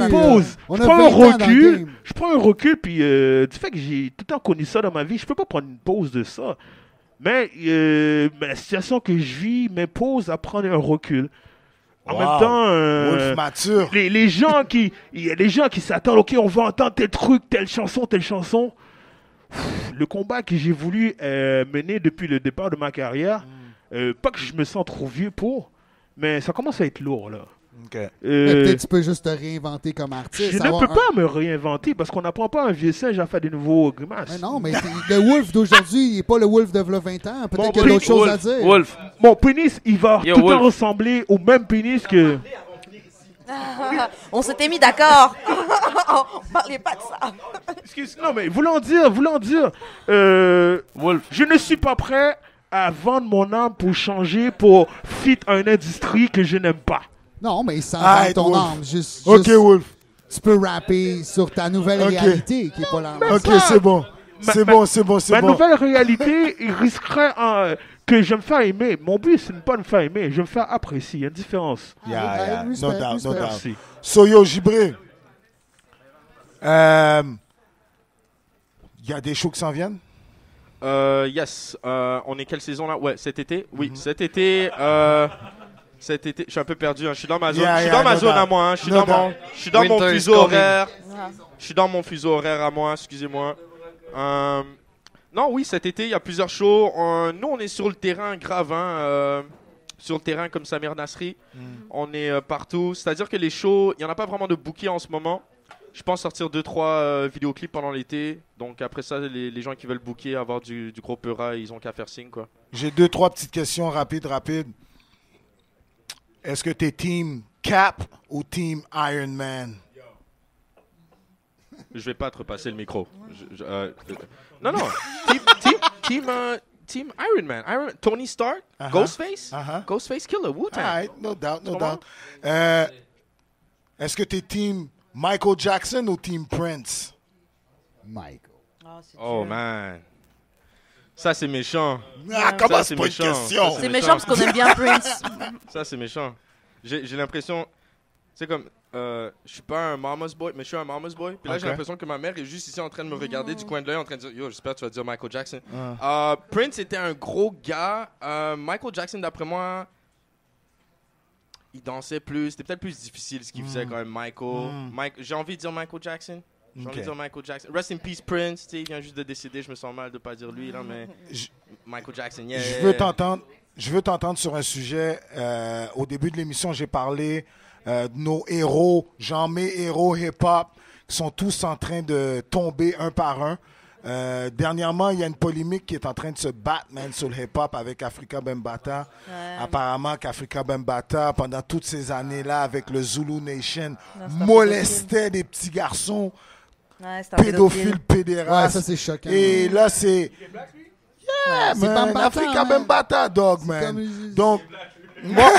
Je prends un recul, puis du fait que j'ai tout le temps connu ça dans ma vie, je peux pas prendre une pause de ça. Mais la situation que je vis m'impose à prendre un recul. En même temps, Wolf mature. Il y a des gens qui s'attendent, ok, on va entendre tel truc, telle chanson. Le combat que j'ai voulu mener depuis le départ de ma carrière, pas que je me sens trop vieux pour, mais ça commence à être lourd, là. Okay. Peut-être tu peux juste te réinventer comme artiste. Je ne peux pas me réinventer parce qu'on n'apprend pas un vieux singe à faire de nouveaux grimaces. Mais non, mais le Wolf d'aujourd'hui, il n'est pas le Wolf de 20 ans. Peut-être qu'il y a d'autres choses à dire. Wolf. Mon pénis, il va tout le temps ressembler au même pénis que... On s'était mis d'accord. On parlait pas de ça. Non, mais voulant dire, Wolf. Je ne suis pas prêt à vendre mon âme pour changer, pour fit une industrie que je n'aime pas. Non, mais sans vendre ton âme. Ok, Wolf. Tu peux rapper sur ta nouvelle réalité qui n'est pas la même. Ok, c'est bon. C'est bon. Ma nouvelle réalité, il risquerait que je me fasse aimer. Mon but, c'est de ne pas me faire aimer. Je me faire apprécier. Il y a une différence. No doubt. So, yo, Gibré, il y a des shows qui s'en viennent? Yes. On est quelle saison là? Ouais, cet été. Oui, cet été. Cet été, je suis un peu perdu. Hein. Je suis dans ma zone. Je suis dans ma zone à moi. Hein. Je suis dans mon fuseau horaire. Je suis dans mon fuseau horaire à moi. Excusez-moi. Non, oui, cet été, il y a plusieurs shows. Nous, on est sur le terrain grave. Hein, sur le terrain comme Samir Nasri. On est partout. C'est-à-dire que les shows, il n'y en a pas vraiment de booking en ce moment. Je pense sortir 2-3 vidéoclips pendant l'été. Donc après ça, les gens qui veulent booker, avoir du gros peura, ils ont qu'à faire signe, quoi. J'ai 2-3 petites questions rapides. Est-ce que t'es team Cap ou team Iron Man? Je vais pas te repasser le micro. Non. team? Iron Man. Tony Stark, Ghostface, Ghostface Killer, Wu-Tang. All right, no doubt. Est-ce que t'es team Michael Jackson ou team Prince? Michael. Oh man. Ça, c'est méchant. Comment c'est pas une question? C'est méchant parce qu'on aime bien Prince. Ça, c'est méchant. J'ai l'impression... C'est comme... je suis pas un mama's boy, mais je suis un mama's boy. Puis là, j'ai l'impression que ma mère est juste ici en train de me regarder du coin de l'œil, en train de dire « Yo, j'espère que tu vas dire Michael Jackson. Prince était un gros gars. Michael Jackson, d'après moi... Il dansait plus. C'était peut-être plus difficile ce qu'il faisait quand même, Michael. J'ai envie de dire Michael Jackson. Rest in peace, Prince. Il vient juste de décéder. Je me sens mal de ne pas dire lui, là, mais Michael Jackson, yeah. Je veux t'entendre sur un sujet. Au début de l'émission, j'ai parlé de nos héros, genre mes héros hip-hop, qui sont tous en train de tomber un par un. Dernièrement, il y a une polémique qui est en train de se battre sur le hip-hop avec Afrika Bambaataa. Apparemment qu'Africa Bambaataa, pendant toutes ces années-là, avec le Zulu Nation, molestait des petits garçons pédophiles, pédérastes. Ouais, ça c'est choquant. Et là, c'est... Yeah, man, Afrika Bambaataa, dog, man. Donc... Moi,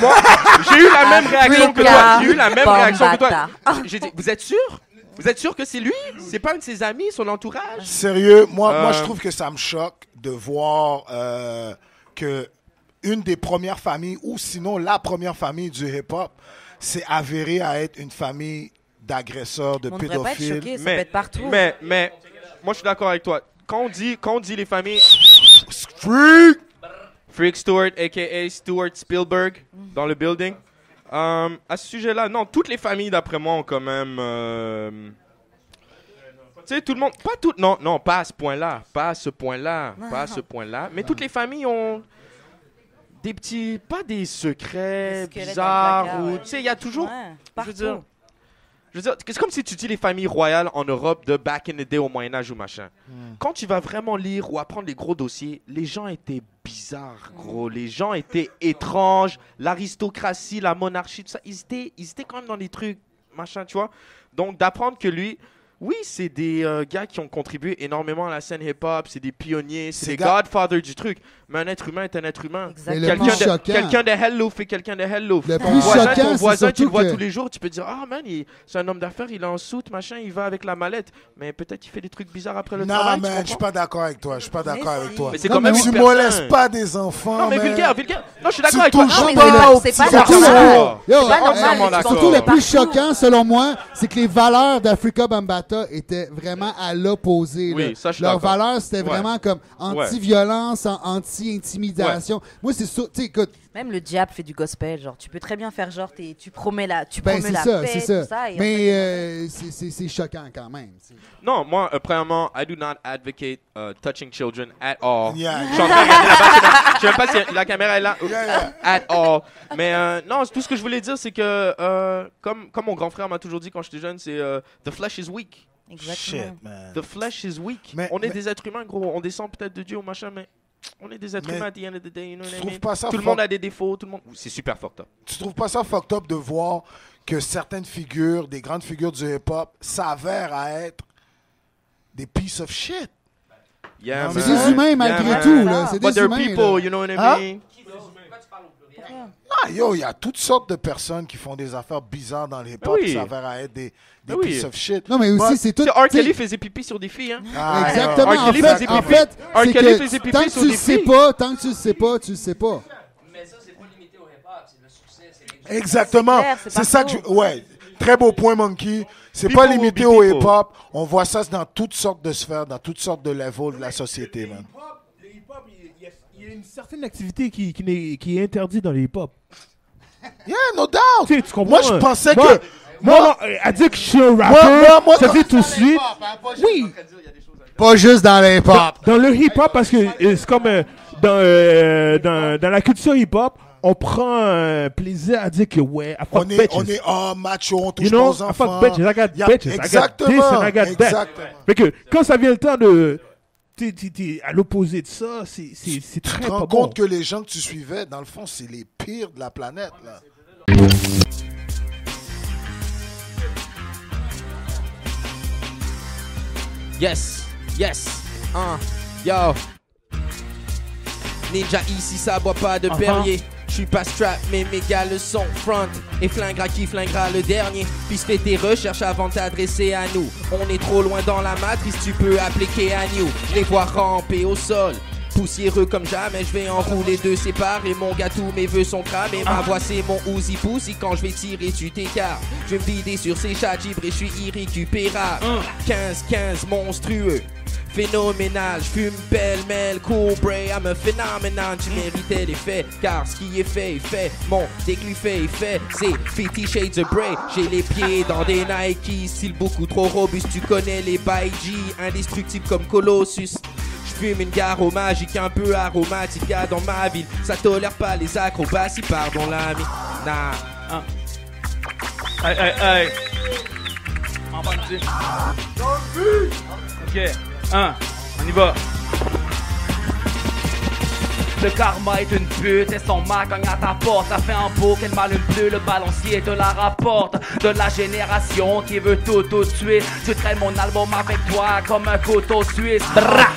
j'ai eu la même réaction que toi. J'ai eu la même réaction que toi. J'ai dit, vous êtes sûr? Vous êtes sûr que c'est lui? C'est pas un de ses amis, son entourage? Sérieux, moi je trouve que ça me choque de voir que une des premières familles, ou sinon la première famille du hip-hop, s'est avérée à être une famille d'agresseurs, de pédophiles. On devrait pas être choqué, ça peut être partout. Mais moi je suis d'accord avec toi. Quand on dit les familles... Freak Stewart, a.k.a. Stewart Spielberg, dans le building. À ce sujet-là, non, toutes les familles, d'après moi, ont quand même... tu sais, tout le monde... Pas tout... Non, pas à ce point-là. Pas à ce point-là. Mais toutes les familles ont des petits... Pas des secrets bizarres. Ou, tu sais, il y a toujours... Je veux dire, c'est comme si tu dis les familles royales en Europe de back in the day au Moyen-Âge ou machin. Quand tu vas vraiment lire ou apprendre les gros dossiers, les gens étaient bizarres, gros. Les gens étaient étranges. L'aristocratie, la monarchie, tout ça, ils étaient quand même dans des trucs, machin, tu vois. Donc, d'apprendre que lui... Oui, c'est des gars qui ont contribué énormément à la scène hip-hop, c'est des pionniers, c'est des godfathers du truc. Mais un être humain est un être humain. Quelqu'un de hell loaf est quelqu'un de hell loaf. Ton voisin, tu le vois tous les jours, tu peux dire, ah man, c'est un homme d'affaires, il est en soute, machin, il va avec la mallette. Mais peut-être il fait des trucs bizarres après le travail. Non, man, je suis pas d'accord avec toi. Mais c'est quand même tu molestes pas des enfants. Non, mais vulgaire. Non, je suis d'accord avec toi. C'est pas normal. Surtout le plus choquant, selon moi, c'est que les valeurs d'Africa Bambaataa étaient vraiment à l'opposé. Oui, ça, je suis Leurs d'accord. valeurs, c'était vraiment comme anti-violence, anti-intimidation. Moi, c'est ça. Tu sais, écoute. Même le diable fait du gospel. Genre, tu peux très bien faire genre, tu promets la paix, c'est ça. Tout ça. Mais c'est choquant quand même. Non, moi, premièrement, I do not advocate touching children at all. Yeah. Je suis en train de regarder là-bas. Je sais même pas si la caméra est là. At all. Mais non, tout ce que je voulais dire, c'est que, comme mon grand frère m'a toujours dit quand j'étais jeune, c'est the flesh is weak. Exactement. Shit, man. The flesh is weak. Mais, on est des êtres humains, gros. On descend peut-être de Dieu ou machin, mais on est des êtres humains at the end of the day. You know what I mean? Tout le monde a des défauts. C'est super fucked up. Tu trouves pas ça fucked up de voir que certaines figures, des grandes figures du hip-hop, s'avèrent à être des pieces of shit? Yeah, c'est des humains malgré tout. Là. C'est But des they're humains. People, you know what I mean? Ah, yo, il y a toutes sortes de personnes qui font des affaires bizarres dans le hip-hop qui s'avèrent à être des pieces of shit. Non, mais aussi, c'est tout. R. Kelly faisait pipi sur des filles, hein? Exactement. R. Kelly faisait pipi. R. Kelly faisait pipi sur des filles. Tant que tu le sais pas, tu le sais pas. Mais ça, c'est pas limité au hip-hop, c'est le succès. Exactement. C'est ça que je... Ouais. Très beau point, Monkey. C'est pas limité au hip-hop. On voit ça dans toutes sortes de sphères, dans toutes sortes de levels de la société, man. Le hip-hop, il y a une certaine activité qui est interdite dans le hip-hop. Yeah, no doubt. Tu comprends? Moi, je pensais que... Moi, à dire que je suis un rappeur, ça dit tout de suite. Oui. Pas juste dans le hip-hop. Dans le hip-hop, parce que c'est comme dans la culture hip-hop, on prend un plaisir à dire que ouais, I fuck bitches. On est macho, on touche pas aux enfants. I fuck bitches, I got bitches, exactement, I got this and I got that. Fait que quand ça vient le temps de... T'es à l'opposé de ça, c'est très pas bon. Tu te rends compte que les gens que tu suivais, dans le fond, c'est les pires de la planète, là. Yes, yo. Ninja ici, ça boit pas de Perrier. J'suis pas strap, mais mes gars le sont front. Et flinguera qui flinguera le dernier. Puis fais tes recherches avant de t'adresser à nous. On est trop loin dans la matrice, tu peux appliquer à New. Je les vois ramper au sol. Poussiéreux comme jamais, je vais enrouler deux séparés. Mon gars, tous mes vœux sont cramés. Ma voix c'est mon Uzi Pussy. Quand je vais tirer, tu t'écartes. Je vais me vider sur ces chats gibrés, je suis irrécupérable. 15-15 monstrueux. Phénoménal, je fume pêle-mêle, cool bray, I'm a phénoménal. Tu méritais les faits, car ce qui est fait, mon déclus fait, c'est 50 Shades of Grey. J'ai les pieds dans des Nike, style beaucoup trop robuste. Tu connais les Baiji, indestructibles comme Colossus. J'fume une garo magique un peu aromatique, gars dans ma ville. Ça tolère pas les acrobaties, pardon l'ami. Nah. Hey. En bas de Ok. On y va. Le karma est une pute et son Mac cogne à ta porte. Ça fait un beau qu'elle m'allume plus, le balancier te la rapporte. De la génération qui veut tout de suite. Tu traînes mon album avec toi comme un couteau suisse.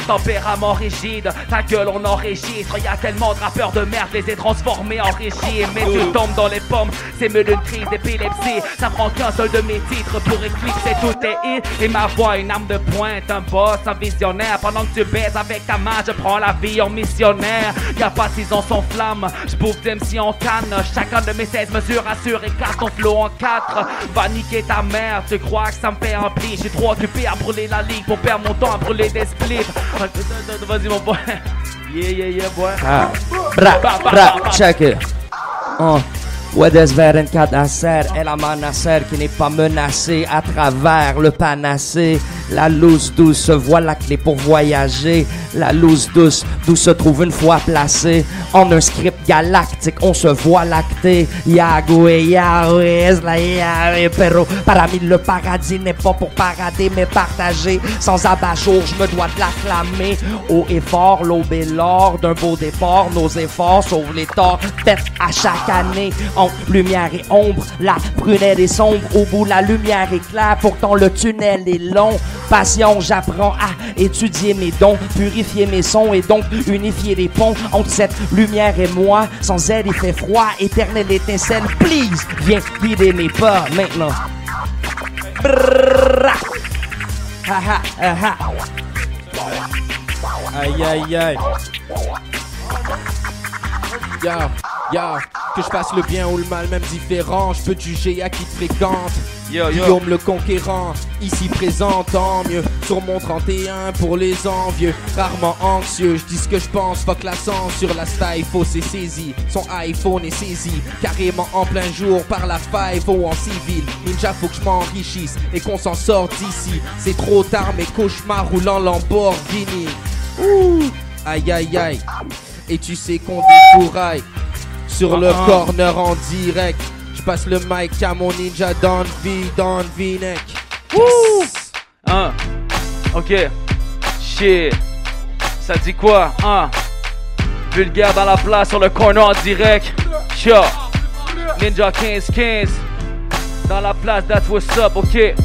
Tempérament rigide, ta gueule on enregistre. Y'a tellement de rappeurs de merde, les ai transformés en régime. Mais tu tombes dans les pommes, c'est mieux d'une crise d'épilepsie. Ça prend qu'un seul de mes titres pour éclipser tous tes hits. Et ma voix, une arme de pointe, un boss, un visionnaire. Pendant que tu baises avec ta main, je prends la vie en missionnaire. Y'a pas 6 ans sans flamme, j'bouffe d'MC en canne. Chacun de mes 16 mesures assure et casse ton flow en 4. Va niquer ta mère, tu crois que ça me fait un pli. J'suis trop occupé à brûler la ligue pour perdre mon temps à brûler des splits. Vas-y mon boy. Yeah boy. Check it. Ouais, des vers 24 à serre, elle a ma nasser qui n'est pas menacée à travers le panacée. La loose douce, voilà la clé pour voyager. La loose douce, d'où se trouve une fois placée. En un script galactique, on se voit lacté. Yahweh, Yahweh, la Yahweh, pero para mí le paradis n'est pas pour parader mais partager. Sans abat-jour, je me dois de l'acclamer. Haut et fort, l'aube est l'or d'un beau départ. Nos efforts sauvent les torts, pète à chaque année. Lumière et ombre, la prunelle est sombre. Au bout la lumière est claire, pourtant le tunnel est long. Patient, j'apprends à étudier mes dons, purifier mes sons et donc unifier les ponts entre cette lumière et moi. Sans elle il fait froid, éternelle étincelle. Please, viens guider mes pas maintenant. Aïe. Ya, que je fasse le bien ou le mal, même différent, je peux te juger à qui te fréquente. Guillaume le conquérant, ici présent, tant mieux. Sur mon 31 pour les envieux, rarement anxieux. Je dis ce que je pense, fuck la censure. La style fausse est saisie, son iPhone est saisi carrément en plein jour par la 5-0 en civil. Ninja, faut que je m'enrichisse et qu'on s'en sorte d'ici. C'est trop tard, mes cauchemars roulant Lamborghini. Aïe. Et tu sais qu'on découraille sur le corner en direct. Je passe le mic à mon ninja dans V-neck. Ok. Shit. Ça dit quoi? Vulgaire dans la place sur le corner en direct. Yo. Ninja 15-15. Dans la place, that's what's up, ok.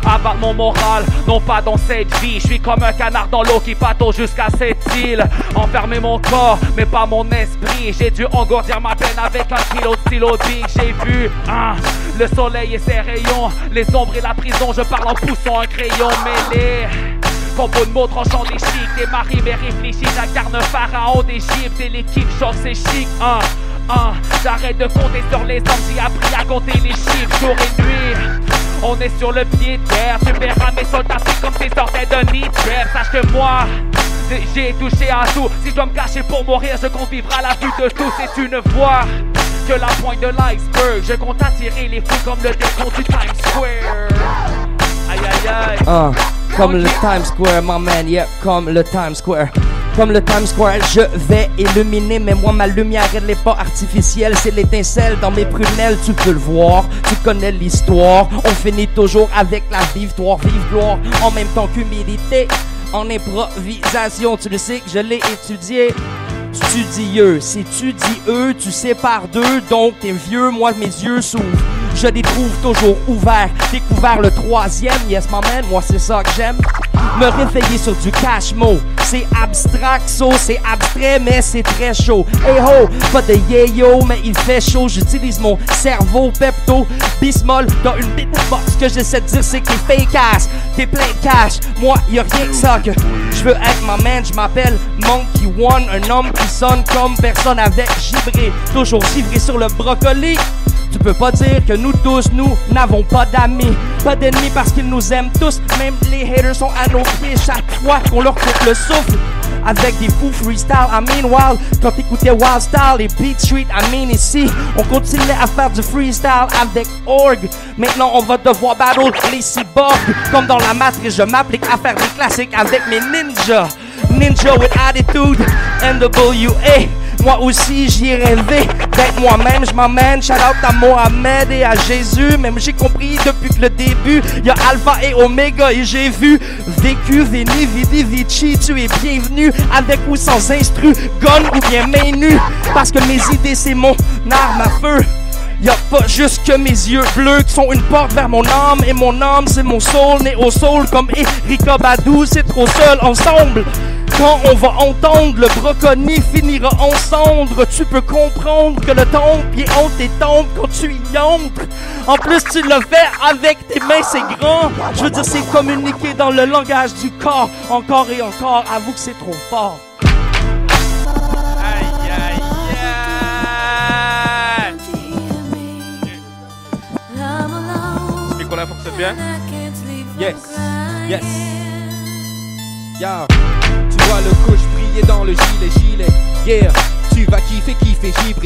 Abattre mon moral, non pas dans cette vie. Je suis comme un canard dans l'eau qui patauge jusqu'à cette île. Enfermer mon corps, mais pas mon esprit. J'ai dû engourdir ma peine avec un kilo de stylo big. J'ai vu le soleil et ses rayons, les ombres et la prison. Je parle en poussant un crayon mêlé. Combo de mots tranchant des chics. Des maris mais réfléchis, j'incarne pharaon d'Égypte. Et l'équipe choc c'est chic. J'arrête de compter sur les hommes, j'ai appris à compter les chiffres jour et nuit. On est sur le pied de terre, tu verras mes soldats c'est comme s'ils sortaient de nid de guerre. Sache que moi, j'ai touché à tout. Si je dois me cacher pour mourir, je compte vivre à la vue de tous. C'est une voix que la pointe de l'iceberg. Je compte attirer les fous comme le décompte du Times Square. Aïe. Comme le Times Square, my man, yeah, comme le Times Square. Comme le Times Square, je vais illuminer, mais moi ma lumière elle n'est pas artificielle, c'est l'étincelle dans mes prunelles, tu peux le voir, tu connais l'histoire, on finit toujours avec la victoire, vive gloire, en même temps qu'humilité, en improvisation, tu le sais que je l'ai étudié. Studieux, si tu dis eux, tu sépares d'eux, donc t'es vieux, moi mes yeux s'ouvrent. Je les trouve toujours ouverts, découvert le troisième, yes my man, moi c'est ça que j'aime. Me réveiller sur du cash-mo. C'est abstract, c'est abstrait, mais c'est très chaud. Hey ho, pas de yeah-yo, mais il fait chaud. J'utilise mon cerveau, Pepto, Bismol dans une beatbox. Ce que j'essaie de dire, c'est que t'es fake ass, t'es plein de cash. Moi, y'a rien que ça que je veux être ma man. Je m'appelle Monkey One, un homme qui sonne comme personne avec gibré. Toujours givré sur le brocoli. Tu peux pas dire que nous tous, nous n'avons pas d'amis. Pas d'ennemis parce qu'ils nous aiment tous. Même les haters sont à nos pieds chaque fois qu'on leur coupe le souffle. Avec des fous freestyle, I mean wild. Quand t'écoutais Wild Style et Beat Street, I mean ici. On continuait à faire du freestyle avec Org. Maintenant on va devoir battle les cyborgs. Comme dans la matrice, je m'applique à faire des classiques avec mes ninjas. Ninja with attitude, NWA. Moi aussi j'y ai rêvé d'être moi-même, je m'emmène. Shout out à Mohamed et à Jésus. Même j'ai compris depuis que le début y'a Alpha et Omega. Et j'ai vu vécu, veni, vidi, vici. Tu es bienvenu avec ou sans instru, gun ou bien main nue. Parce que mes idées c'est mon arme à feu. Y'a pas juste que mes yeux bleus qui sont une porte vers mon âme. Et mon âme c'est mon soul, né au soul comme Erykah Badu. C'est trop seul ensemble. Quand on va entendre le brocoli finira en cendres, tu peux comprendre que le temple est honte et tombe quand tu y entres. En plus tu le fais avec tes mains, c'est grand. Je veux dire c'est communiquer dans le langage du corps. Encore et encore, avoue que c'est trop fort. Aïe aïe aïe. Ce micro-là fonctionne bien? Yes, yes. Yeah. Tu vois le coach briller dans le gilet. Yeah. Tu vas kiffer,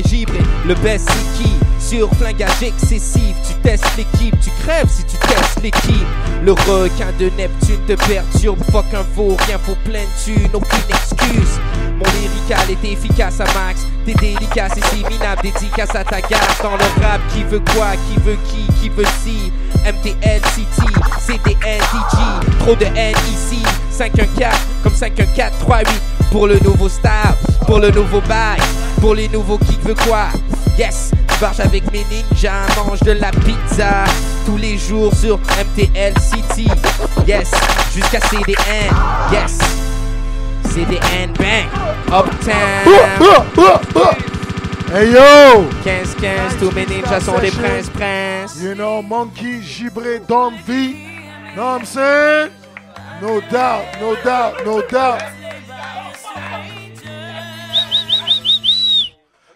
gibrer. Le best c'est qui? Sur flingage excessif. Tu testes l'équipe, tu crèves si tu testes l'équipe. Le requin de Neptune te perturbe. Fuck un faux, rien faut pleine thune, aucune excuse. Mon lyrical est efficace à max. T'es délicat, c'est si minable. Dédicace à ta gaffe. Dans le rap, qui veut quoi? Qui veut qui veut si? MTL City, CDN DJ. Trop de N ici. 5-1-4, comme 5-1-4, 3-8. Pour le nouveau star, pour le nouveau bail. Pour les nouveaux qui veut quoi? Yes, je marche avec mes ninjas, mange de la pizza tous les jours sur MTL City. Yes, jusqu'à CDN. Yes, CDN bang. Uptown. Hey yo! 15-15, tous mes ninjas sont des princes. You know, Monkey, Gibré, Don V. Know what I'm saying? No doubt.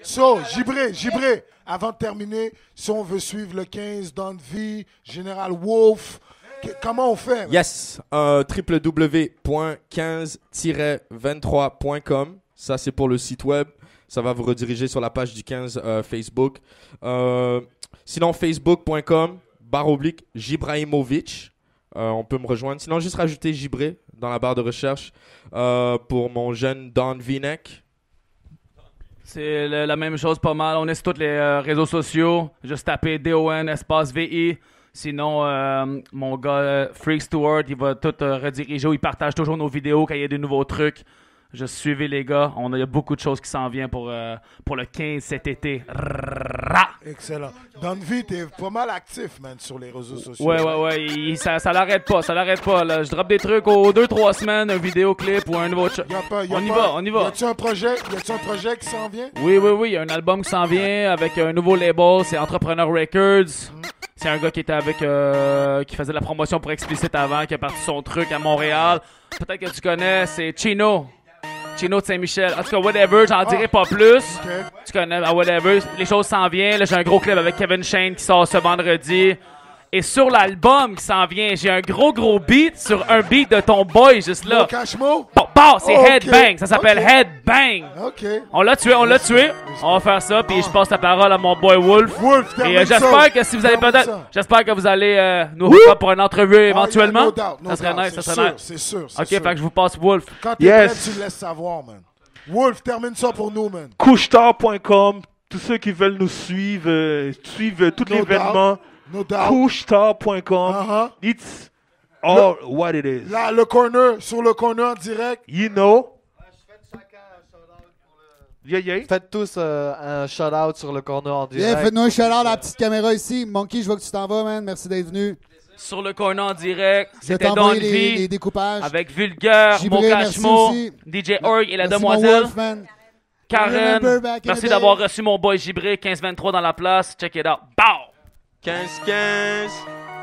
So, Gibré, avant de terminer, si on veut suivre le 15, Don V, Général Wolf, comment on fait? Yes, www.15-23.com. Ça, c'est pour le site web. Ça va vous rediriger sur la page du 15 Facebook. Sinon, facebook.com/Gibrahimovic. On peut me rejoindre. Sinon, juste rajouter Gibré dans la barre de recherche pour mon jeune Don V-Neck. C'est la même chose pas mal. On est sur tous les réseaux sociaux. Juste taper DON espace VI. Sinon, mon gars Freak Stewart, il va tout rediriger. Il partage toujours nos vidéos quand il y a des nouveaux trucs. Juste suivez les gars. Il y a beaucoup de choses qui s'en viennent pour le 15 cet été. Excellent. Don V, t'es pas mal actif, man, sur les réseaux sociaux. Ouais. Ça l'arrête pas. Là. Je drop des trucs aux 2-3 semaines, un vidéoclip ou un nouveau... On y va. Y a-tu un projet qui s'en vient? Oui. Il y a un album qui s'en vient avec un nouveau label. C'est Entrepreneur Records. C'est un gars qui était avec... qui faisait de la promotion pour Explicit avant, qui a parti son truc à Montréal. Peut-être que tu connais, c'est Chino de Saint-Michel. En tout cas, whatever, j'en dirai pas plus. Okay. Tu connais, whatever. Les choses s'en viennent. Là, j'ai un gros clip avec Kevin Shane qui sort ce vendredi. Et sur l'album qui s'en vient, j'ai un gros beat sur un beat de ton boy juste là. Cashmo? C'est Headbang. Ça s'appelle Headbang. OK. On l'a tué. On va faire ça. Puis je passe la parole à mon boy Wolf. Et j'espère que si vous allez j'espère que vous allez nous revoir pour une entrevue éventuellement. Ça serait nice. C'est sûr. OK, fait que je vous passe Wolf. Quand t'es prêt, tu le laisses savoir, man. Wolf, termine ça pour nous, man. Couchetard.com. Tous ceux qui veulent nous suivre, suivent tout l'événement. Couchetard.com. It's all what it is. Là, sur le corner en direct. You know. Yeah. Faites tous un shout-out sur le corner en direct. Faites-nous un shout-out à la petite caméra ici. Monkey, je vois que tu t'en vas, man. Merci d'être venu. Sur le corner en direct, Je vais c'était Don t'envoyer les V découpages. avec Vulgaire, Gibré, Mon merci Cashmo, aussi. DJ Org et la Merci, demoiselle. mon Wolfman. Karen, Remember back in merci the day. d'avoir reçu mon boy Gibré, 15-23 dans la place. Check it out. Bow! 15-15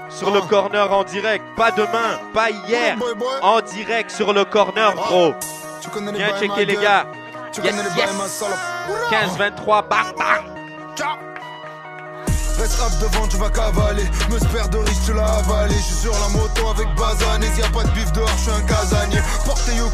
sur le corner en direct. Pas demain, pas hier. En direct sur le corner, bro. Viens checker les gars. Yes, yes. 15-23, bang, bang. Reste rap devant, tu vas cavaler. Me spère de riche, tu l'as avalé. Je suis sur la moto avec Bazané. Y'a pas de bif dehors, je suis un casanier. Portez au